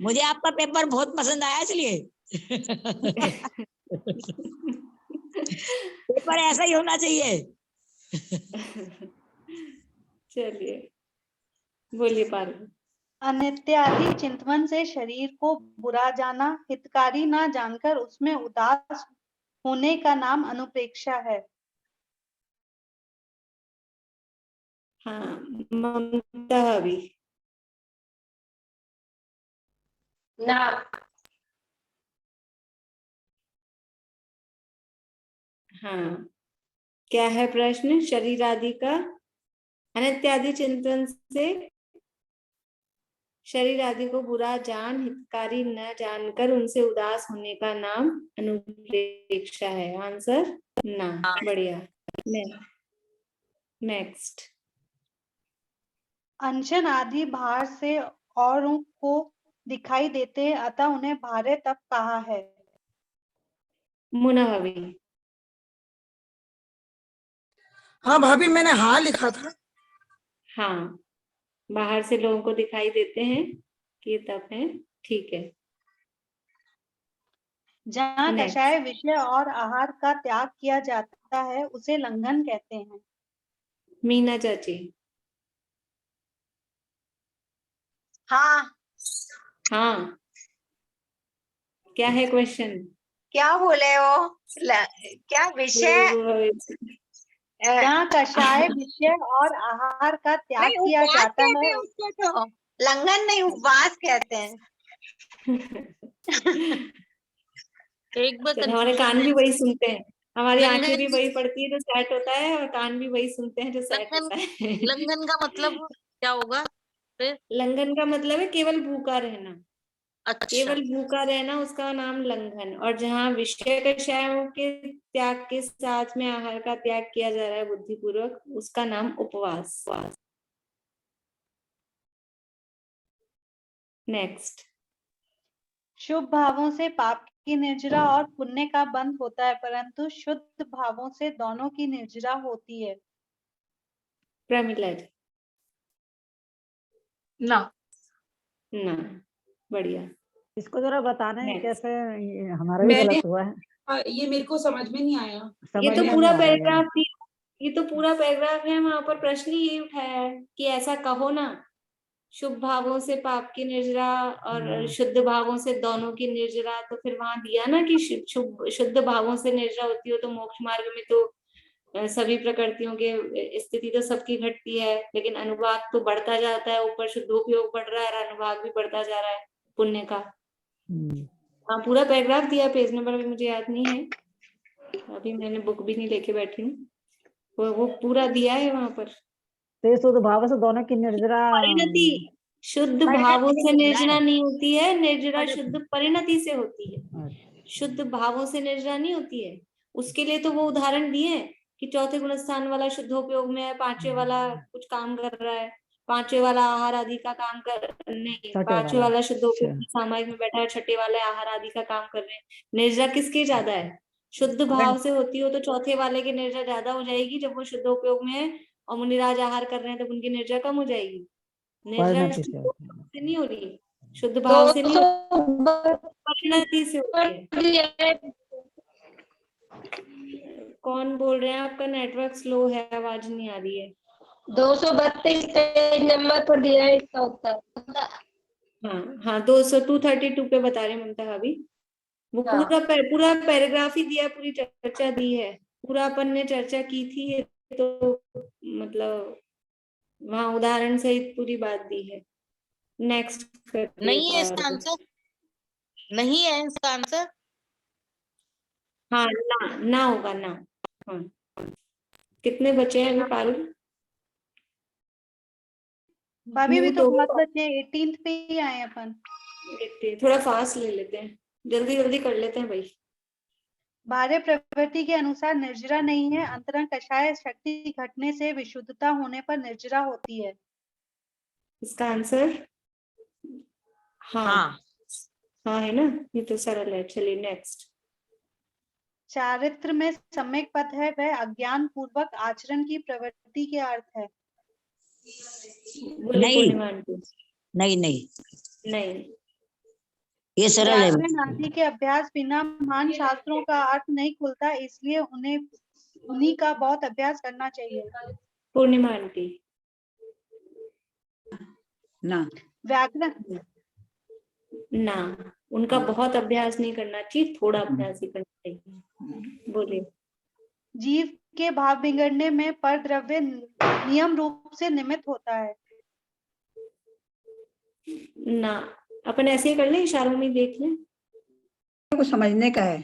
मुझे आपका पेपर बहुत पसंद आया, इसलिए पेपर ऐसा ही होना चाहिए। चलिए बोलिए पारुल। अनित्यादि चिंतन से शरीर को बुरा जाना, हितकारी ना जानकर उसमें उदास होने का नाम अनुप्रेक्षा है। हाँ, ममता भी। ना। हाँ, क्या है प्रश्न? शरीर आदि का अनित्यादि चिंतन से शरीर आदि को बुरा जान, हितकारी न जानकर उनसे उदास होने का नाम अनुप्रेक्षा है। आंसर ना। बढ़िया। नेक्स्ट। अनशन आदि भार से औरों को दिखाई देते हैं, अतः उन्हें भारे तब कहा है। मुना भाभी। हाँ भाभी, मैंने हाँ लिखा था। हाँ, बाहर से लोगों को दिखाई देते हैं कि ये तप है, ठीक है। जहाँ कषाय विषय और आहार का त्याग किया जाता है उसे लंघन कहते हैं। मीना चाची। हाँ, हाँ, क्या है क्वेश्चन? क्या बोले हो? क्या विषय? जहाँ कषाय विषय और आहार का त्याग नहीं, किया उपवास जाता कहते है हैं उसको, तो लंघन नहीं, उपवास कहते हैं। एक बार हमारे कान भी वही सुनते हैं, हमारी आंखें भी वही पड़ती है जो सेट होता है, और कान भी वही सुनते हैं जो सेट होता है। लंघन का मतलब क्या होगा फिर? लंघन का मतलब है केवल भूखा रहना। अच्छा। केवल भूखा रहना, उसका नाम लंघन। और जहाँ विषय कषायों के त्याग के साथ में आहार का त्याग किया जा रहा है बुद्धिपूर्वक, उसका नाम उपवास। नेक्स्ट। शुभ भावों से पाप की निर्जरा और पुण्य का बंध होता है, परंतु शुद्ध भावों से दोनों की निर्जरा होती है। प्रमिला जी। ना। ना, बढ़िया। इसको जरा बताना है Next. कैसे, ये हमारा भी मैंने गलत हुआ है। ये मेरे को समझ में नहीं आया। ये समझ तो में पूरा नहीं आ रहा है। पैराग्राफ ये तो पूरा पैराग्राफ है, वहां पर प्रश्न ही यही उठाया है कि ऐसा कहो ना, शुभ भावों से पाप की निर्जरा और शुद्ध भावों से दोनों की निर्जरा। तो फिर वहां दिया ना कि शुद्ध भावों से निर्जरा होती हो तो मोक्ष मार्ग में तो सभी प्रकृतियों के स्थिति तो सबकी घटती है, लेकिन अनुभाग तो बढ़ता जाता है, ऊपर शुद्धोपयोग बढ़ रहा है और अनुभाग भी बढ़ता जा रहा है पुण्य का। हाँ, पूरा पैराग्राफ दिया, पेज नंबर भी मुझे याद नहीं है, अभी मैंने बुक भी नहीं लेके बैठी हूँ। वो पूरा दिया है वहां पर। शुद्ध भाव से दोनों की निर्जरा परिणति शुद्ध भावों से निर्जरा नहीं होती है, निर्जरा शुद्ध परिणति से होती है। शुद्ध भावों से निर्जरा नहीं होती है। उसके लिए तो वो उदाहरण दिए कि चौथे गुण स्थान वाला शुद्धोपयोग में है, पांचवे वाला कुछ काम कर रहा है, पांचवे वाला आहार आदि का काम कर नहीं, पांचवे वाला शुद्धोपयोग सामायिक में बैठा है, छठे वाले आहार आदि का काम कर रहे हैं। निर्जरा किसके ज्यादा है? शुद्ध भाव से होती हो तो चौथे वाले की निर्जरा ज्यादा हो जाएगी जब वो शुद्धोपयोग में है, और मुनिराज आहार कर रहे हैं तब उनकी निर्जरा कम हो जाएगी। निर्जरा से नहीं हो रही, शुद्ध भाव से नहीं, परिणति से होती है। कौन बोल रहे हैं? आपका नेटवर्क स्लो है, आवाज नहीं आ रही है। 232 पेज नंबर पर दिया है इसका उत्तर। हाँ 232 पे बता रहे ममता भाभी। वो पूरा पैराग्राफ ही दिया, पूरी चर्चा दी है, पूरा अपन ने चर्चा की थी, तो मतलब वहाँ उदाहरण सहित पूरी बात दी है। नेक्स्ट नहीं है इसका आंसर, नहीं है इसका आंसर। हाँ ना होगा ना। हाँ, कितने बचे हैं अभी पारुल? भाभी भी तो बहुत बचे, 18th पे ही आए अपन। थोड़ा फास्ट ले लेते हैं, जल्दी जल्दी कर लेते हैं भाई। बाह्य प्रवृत्ति के अनुसार निर्जरा नहीं है, अंतरंग कषाय शक्ति घटने से विशुद्धता होने पर निर्जरा होती है। इसका आंसर हाँ है ना, ये तो सरल है। चलिए नेक्स्ट। चारित्र में सम्यक पद है, वह अज्ञान पूर्वक आचरण की प्रवृत्ति के अर्थ है। नहीं ये सरल है। आदि के अभ्यास बिना महान शास्त्रों का अर्थ नहीं खुलता, इसलिए उन्हीं का बहुत अभ्यास करना चाहिए। पूर्णिमा आंटी। ना। व्याकरण ना, उनका बहुत अभ्यास नहीं करना चाहिए, थोड़ा अभ्यास ही करना चाहिए। बोलिए। जीव के भाव बिगड़ने में पर द्रव्य नियम रूप से निमित्त होता है। ना, अपन ऐसे ही कर लें, इशारों में देख लें, को समझने का है।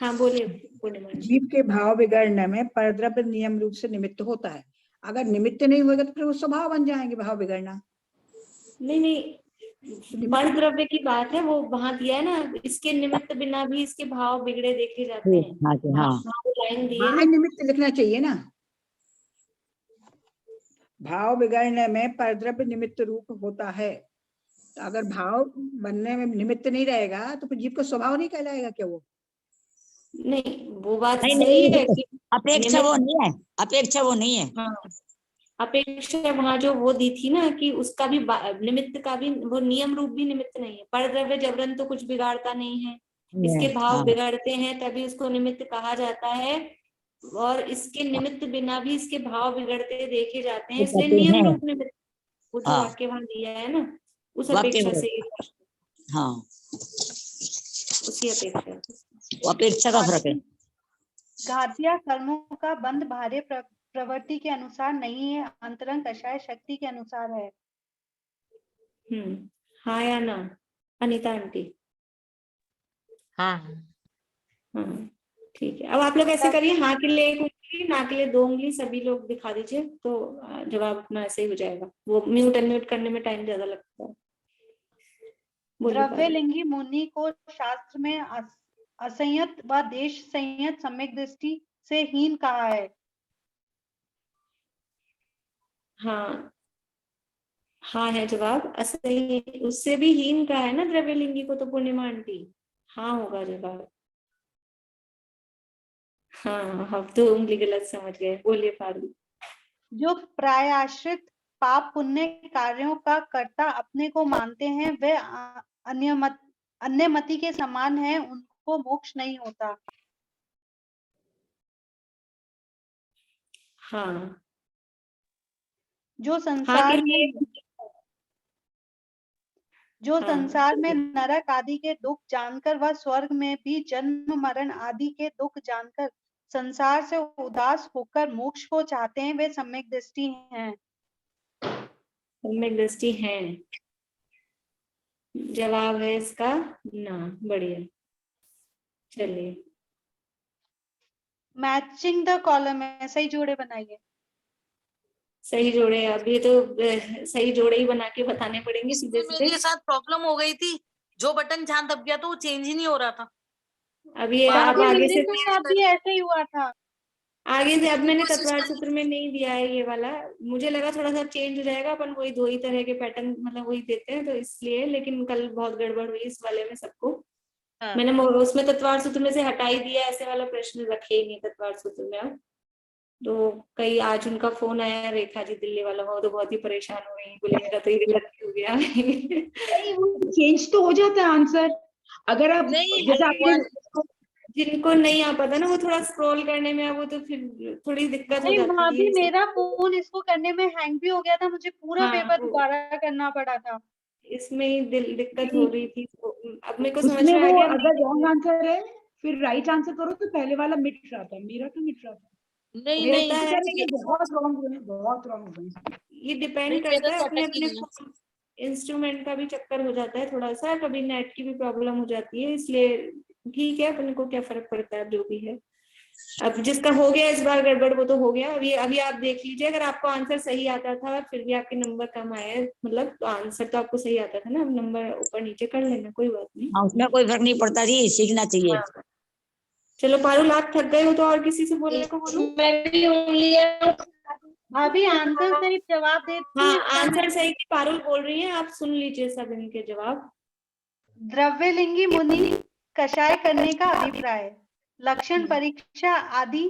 हाँ बोलिए। जीव के भाव बिगड़ने में परद्रव्य नियम रूप से निमित्त होता है। अगर निमित्त नहीं होगा तो फिर वो स्वभाव बन जाएंगे, भाव बिगड़ना। नहीं, पर द्रव्य की बात है, वो वहां दिया है ना, इसके निमित्त बिना भी इसके भाव बिगड़े देखे जाते हैं। लाइन दी है ना, निमित्त लिखना चाहिए ना। भाव बिगड़ने में परद्रव्य निमित्त रूप होता है। तो अगर भाव बनने में निमित्त नहीं रहेगा तो फिर जीव का स्वभाव नहीं कहलाएगा क्या? वो नहीं, वो बात सही है कि अपेक्षा वो नहीं है, अपेक्षा वो नहीं है। हाँ, अपेक्षा वहां जो वो दी थी ना कि उसका भी निमित्त का भी वो नियम रूप भी निमित्त नहीं है। परद्रव्य जबरन तो कुछ बिगाड़ता नहीं है, इसके भाव बिगड़ते हैं तभी उसको निमित्त कहा जाता है, और इसके निमित्त बिना भी इसके भाव बिगड़ते देखे जाते हैं, इसलिए नियम रूप निमित्त। वो जो वाक्य वहां दिया है ना, उस अपेक्षा से उसी अपेक्षा का फर्क है। घातिया कर्मों का बंध बाह्य प्रवृत्ति के अनुसार नहीं है, अंतरंग कषाय शक्ति के अनुसार है। हाँ या ना अनीता आंटी? हाँ ठीक है। अब आप लोग ऐसे करिए, हाँ के लिए 1 उंगली, ना के लिए 2 उंगली, सभी लोग दिखा दीजिए, तो जवाब अपना ऐसे ही हो जाएगा। वो म्यूट अनम्यूट करने में टाइम ज्यादा लगता है। द्रव्यलिंगी मुनि को शास्त्र में असंयत व देश संयत सम्यक दृष्टि से हीन कहा है। हाँ है जवाब। असही, उससे भी हीन का है ना द्रव्यलिंगी को, तो पूर्णिमा आंटी हाँ होगा जवाब। हाँ, अब तो उंगली गलत समझ गए। बोलिए पारुल। जो प्रायश्चित पाप पुण्य कार्यों का कर्ता अपने को मानते हैं वे अन्यमति के समान है, उनको मोक्ष नहीं होता। हाँ जो हाँ संसार में नरक आदि के दुख जानकर व स्वर्ग में भी जन्म मरण आदि के दुख जानकर संसार से उदास होकर मोक्ष को चाहते हैं, वे सम्यक दृष्टि हैं। सम्यक दृष्टि है जवाब है इसका ना। बढ़िया, चलिए। मैचिंग द कॉलम है, सही जोड़े बनाइए। सही जोड़े, अभी तो सही जोड़े ही बना के बताने पड़ेंगे सीधे इसमें सीधे। मेरे साथ प्रॉब्लम हो गई थी, जो बटन जहां दब गया तो वो चेंज ही नहीं हो रहा था। अभी अब आगे से भी ऐसे ही हुआ था। आगे से अब मैंने तत्वार सूत्र में नहीं दिया है ये वाला, मुझे लगा थोड़ा सा चेंज हो जाएगा, अपन वही दो ही तरह के पैटर्न मतलब वही देते हैं तो इसलिए, लेकिन कल बहुत गड़बड़ हुई इस वाले में सबको। हाँ। मैंने उसमें तत्वार सूत्र में से हटा ही दिया, ऐसे वाला प्रश्न रखे ही नहीं तत्वार सूत्र में अब। तो कई आज उनका फोन आया रेखा जी दिल्ली वाला, वो तो बहुत ही परेशान हो रही, बोले मेरा तो ये गलत हो गया। नहीं वो चेंज तो हो जाता है आंसर, अगर आप जैसे आपने जिनको नहीं आ पाता ना वो थोड़ा स्क्रॉल करने में, वो तो फिर थोड़ी दिक्कत हो जाती भाभी है। मेरा फोन इसको करने में हैंग भी हो गया था, मुझे पूरा हाँ, पेपर दोबारा करना पड़ा था। इसमें ही दिक्कत हो रही थी, तो अब मेरे को समझ उसमें में आ वो गया। अगर रॉन्ग आंसर है फिर राइट आंसर करो तो पहले वाला मिट जाता है, मेरा तो मिट जाता है। नहीं नहीं बहुत रॉन्ग हुए, बहुत रॉन्ग हुए। ये डिपेंड करता है अपने अपने इंस्ट्रूमेंट का भी चक्कर हो जाता है थोड़ा सा, कभी नेट की भी प्रॉब्लम हो जाती है, इसलिए ठीक है अपने को क्या फर्क पड़ता है जो भी है। अब जिसका हो गया इस बार गड़बड़ वो तो हो गया। अभी आप देख लीजिए, अगर आपको आंसर सही आता था फिर भी आपके नंबर कम आए, मतलब तो आंसर तो आपको सही आता था ना, अब नंबर ऊपर नीचे कर लेना, कोई बात नहीं। उसमें कोई फर्क नहीं पड़ता जी, सीखना चाहिए। हाँ। चलो पारुल आप थक गए हो तो और किसी से बोलने को बोलो। अभी आंसर सही जवाब देती हाँ हैं। आंसर सही की पारुल बोल रही है, आप सुन लीजिए सब इनके जवाब। द्रव्यलिंगी मुनि कषाय करने का अभिप्राय, लक्षण परीक्षा आदि।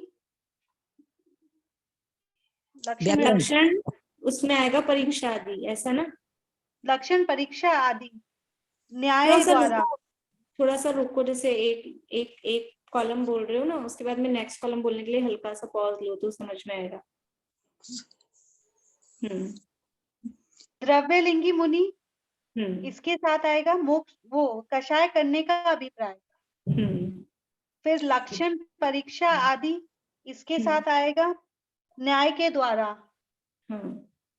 लक्षण उसमें आएगा परीक्षा आदि, ऐसा ना। लक्षण परीक्षा आदि न्याय द्वारा। थोड़ा सा रुको, जैसे एक कॉलम बोल रहे हो ना, उसके बाद में नेक्स्ट कॉलम बोलने के लिए हल्का सा पॉज लो तो समझ में आएगा। द्रव्यलिंगी मुनि, इसके साथ आएगा मोक्ष, वो कषाय करने का अभिप्राय। फिर लक्षण परीक्षा आदि, इसके साथ आएगा न्याय के द्वारा।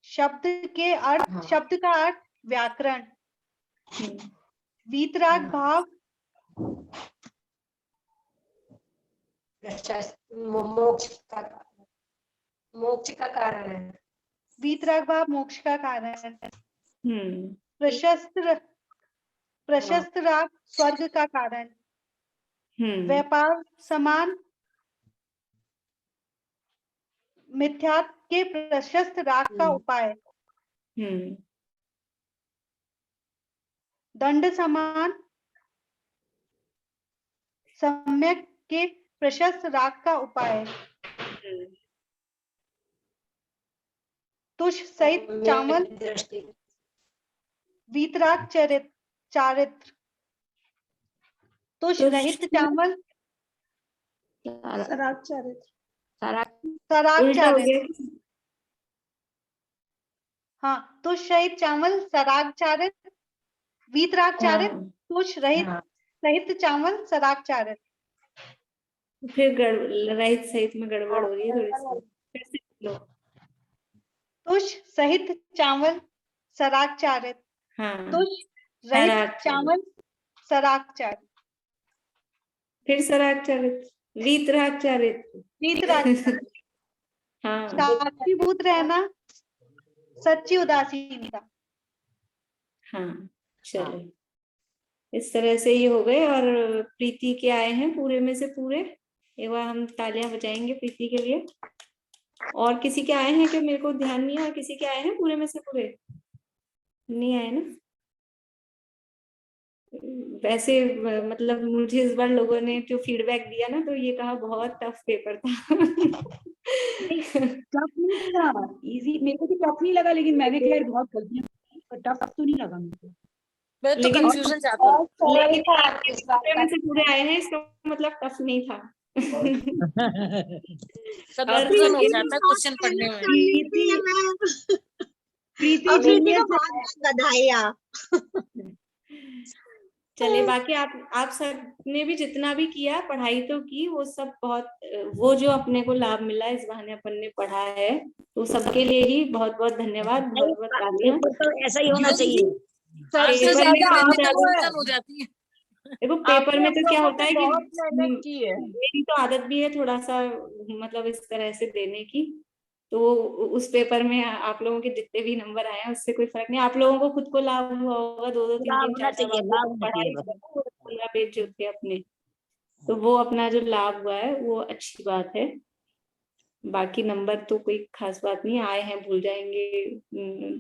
शब्द के अर्थ, शब्द का अर्थ व्याकरण। वीतराग भाव मोक्ष का कारण है। वीतराग भाव मोक्ष का कारण है। प्रशस्त राग स्वर्ग का कारण। व्यापार समान मिथ्यात्व के प्रशस्त राग का उपाय। दंड समान सम्यक के प्रशस्त राग का उपाय। तुष सहित चावल वीतराग चारित्र। तुष रहित चावल सराग चारित्र। सराग चारित्र। हाँ, तुष सहित चावल सराग चारित्र। वीतराग चारित्र तुष रहित सहित चावल सराग चारित्र। फिर रहित सहित में गड़बड़ हो रही है थोड़ी सी, फिर से लो। तुष सहित चावल सराग चारित्र। तुष रहित चावल सराग चारित्र। फिर सराग चारित्र, वीतराग चारित्र। वीतराग हाँ, साक्षीभूत रहना, सच्ची उदासीनता। हाँ चलो, इस तरह से ये हो गए। और प्रीति के आए हैं पूरे में से पूरे, एक बार हम तालियां बजाएंगे प्रीति के लिए। और किसी के आए हैं कि मेरे को ध्यान नहीं है, और किसी के आए हैं पूरे में से पूरे? नहीं आए ना? वैसे मतलब मुझे इस बार लोगों ने जो फीडबैक दिया ना, तो ये कहा बहुत टफ पेपर था। नहीं, टफ नहीं था, इजी। मेरे को तो टफ नहीं लगा, लेकिन मैंने खैर बहुत गलतियां की, पर टफ तो नहीं लगा मेरे को। मैं तो लेकिन कंफ्यूजन ज्यादा और सरल था इस बार का। में से पूरे आए हैं, इसका मतलब टफ नहीं था। कंफ्यूजन हो जाता है क्वेश्चन पढ़ने में। प्रीति और प्रीति जीनियस को बहुत बहुत बधाइयाँ। चले, बाकी आप सब ने भी जितना भी किया, पढ़ाई तो की, वो सब बहुत, वो जो अपने को लाभ मिला इस बहाने अपन ने पढ़ा है, तो सबके लिए ही बहुत बहुत धन्यवाद, बहुत बहुत तालियां। पेपर तो ऐसा ही होना चाहिए। सबसे पेपर में ज्यादा तो आपकी ज्यादा कंफ्यूजन हो जाती है। देखो, पेपर में आपने तो क्या लोगों होता ने है बहुत कि मेहनत की है। मेरी तो आदत भी है थोड़ा सा, मतलब इस तरह से देने की, तो उस पेपर में आप लोगों के जितने भी नंबर आए हैं उससे कोई फर्क नहीं। आप लोगों को खुद को लाभ हुआ होगा, 2-2 लाभ 3-3 होना 4-4 चाहिए, बार लाभ होना चाहिए बस। 15 पेज जो थे अपने, तो वो अपना जो लाभ हुआ है वो अच्छी बात है। बाकी नंबर तो कोई खास बात नहीं, आए हैं भूल जाएंगे,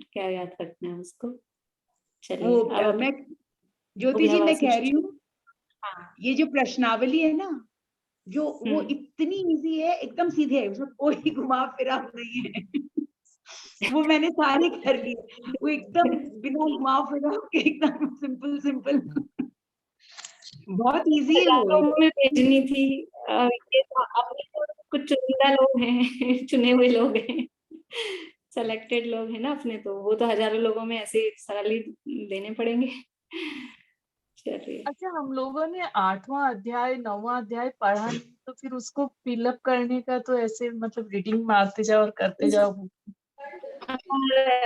क्या याद रखना है उसको। चलिए वो अब मैं ज्योति जी, मैं अभियावासी कह रही हूँ, हाँ, ये जो प्रश्नावली है ना, जो वो इतनी इजी है, एकदम सीधे है, उसमें कोई घुमा फिरा नहीं है। वो मैंने सारे कर लिए, वो एकदम बिना घुमा फिरा के, एकदम सिंपल सिंपल, बहुत इजी है वो। में भेजनी थी। ये तो अपने तो कुछ चुनिंदा लोग हैं, चुने हुए लोग हैं, सेलेक्टेड लोग हैं ना अपने, तो वो तो हजारों लोगों में ऐसे सरल ही देने पड़ेंगे। चलिए, अच्छा, हम लोगों ने 8वां अध्याय 9वां अध्याय पढ़ा नहीं, तो फिर उसको फिलअप करने का तो ऐसे मतलब रीडिंग मारते जाओ और करते जाओ।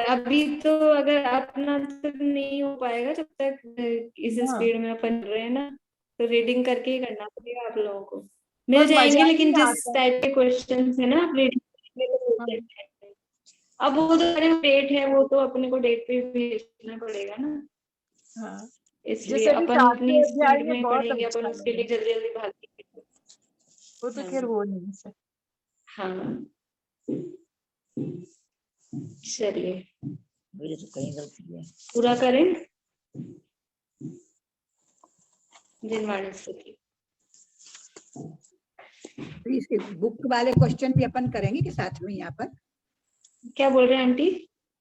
अभी तो अगर अपना तो नहीं हो पाएगा जब तक इस स्पीड में अपन रहे हैं ना, तो रीडिंग करके ही करना पड़ेगा आप लोगों को। मिल और जाएंगे, मजा लेकिन नहीं जिस आता। टाइप के क्वेश्चंस है ना, आप रीडिंग अब वो तो डेट है, वो तो अपने को डेट पे भेजना पड़ेगा ना, हाँ, इसलिए जैसे अभी अपन अपनी 7वें अध्याय स्पीड में में बहुत पढ़ेंगे, अपन अच्छा उसके लिए लगा। जल्दी जल्दी भागेंगे। वो तो खैर हो नहीं सकता। हाँ, चलिए मेरे तो कहीं गलती है। पूरा करें। निर्माण स्थिति, तो इसके बुक वाले क्वेश्चन भी अपन करेंगे कि साथ में यहाँ पर? क्या बोल रहे हैं आंटी?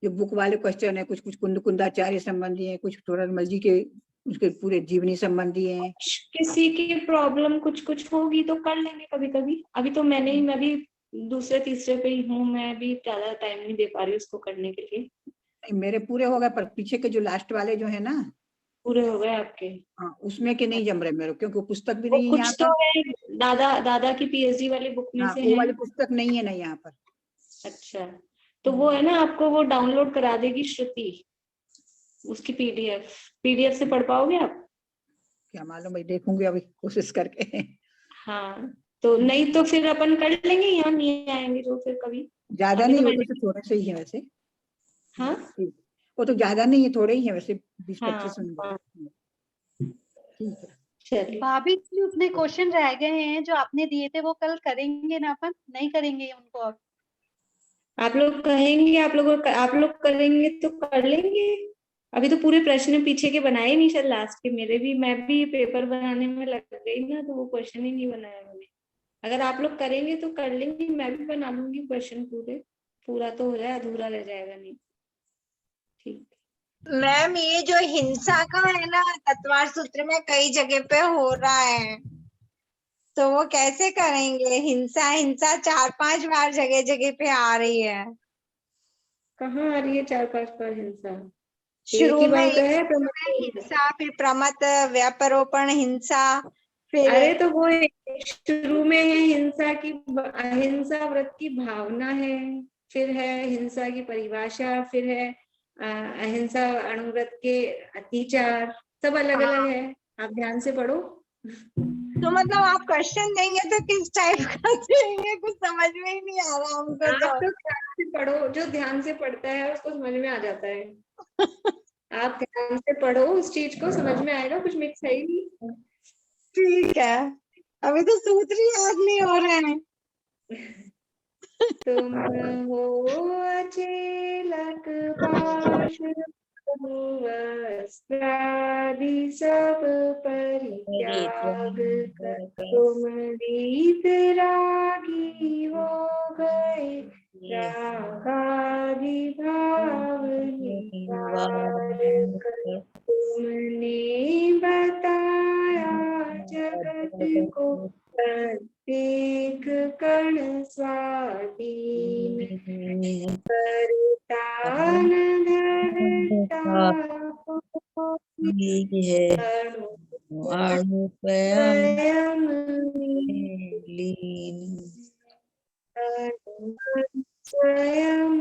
जो बुक वाले क्वेश्चन है, कुछ कुछ कुंदाचार्य संबंधी है, कुछ थोड़ा जी के उसके पूरे जीवनी संबंधी है। किसी की प्रॉब्लम कुछ कुछ होगी तो कर लेंगे कभी कभी। अभी तो मैं भी दूसरे तीसरे पे ही हूँ, मैं भी ज्यादा टाइम नहीं दे पा रही उसको करने के लिए। मेरे पूरे हो गए, पर पीछे के जो लास्ट वाले जो है ना, पूरे हो गए आपके? हाँ, उसमें के नहीं जम रहे मेरे, क्योंकि वो पुस्तक भी वो नहीं है कुछ यहाँ तो पर। है, दादा की पीएचडी वाली बुक में हाँ, से वो है। वाली पुस्तक नहीं है ना यहाँ पर। अच्छा, तो वो है ना, आपको वो डाउनलोड करा देगी श्रुति, उसकी पीडीएफ से पढ़ पाओगे आप? क्या मालूम भाई, देखूंगी अभी कोशिश करके। हाँ, तो नहीं तो फिर अपन कर लेंगे, यहाँ नहीं आएंगे जो फिर कभी। ज्यादा अभी नहीं, तो वो मैंने तो थोड़े से ही है वैसे। हाँ वो तो ज्यादा नहीं है, थोड़े ही है वैसे, 20-25 हाँ, होंगे। ठीक है। चलिए। भाभी जी, उतने क्वेश्चन रह गए हैं जो आपने दिए थे, वो कल करेंगे ना अपन? नहीं करेंगे उनको अब? आप लोग कहेंगे, आप लोग करेंगे तो कर लेंगे। अभी तो पूरे प्रश्न पीछे के बनाए नहीं, शायद लास्ट के मेरे भी, मैं भी पेपर बनाने में लग गई ना, तो वो क्वेश्चन ही नहीं बनाया मैंने। अगर आप लोग करेंगे तो कर लेंगे, मैं भी बना लूंगी क्वेश्चन पूरा तो हो जाए, अधूरा रह जाएगा नहीं। ठीक। मैम, ये जो हिंसा का है ना, तत्वार सूत्र में कई जगह पे हो रहा है, तो वो कैसे करेंगे? हिंसा हिंसा 4-5 बार जगह जगह पे आ रही है। कहाँ आ रही है 4-5 बार हिंसा? शुरू एक ही में बार तो है हिंसा, फिर प्रमत व्यापरोपण हिंसा, फिर अरे तो वो शुरू में है हिंसा की, अहिंसा व्रत की भावना है, फिर है हिंसा की परिभाषा, फिर है अहिंसा अणुव्रत के अतिचार, सब अलग अलग है। आप ध्यान से पढ़ो। तो मतलब आप क्वेश्चन देंगे तो किस टाइप का देंगे? कुछ समझ में ही नहीं आ रहा हमको। आप तो ध्यान से पढ़ो, जो ध्यान से पढ़ता है उसको समझ में आ जाता है। आप ध्यान से पढ़ो, उस चीज को समझ में आएगा, कुछ मिक्स है ही नहीं। ठीक है, अभी तो सूत्र ही याद नहीं हो रहे हैं। तुम हो अचेलक पाश वस्त्रादि सब परित्याग कर तुम वीतरागी हो गए, रागादि भाव निवार कर तुमने बताया जगत को प्रत्येक कण स्वाधीन, करता न धरता स्वयं लीन, स्वयं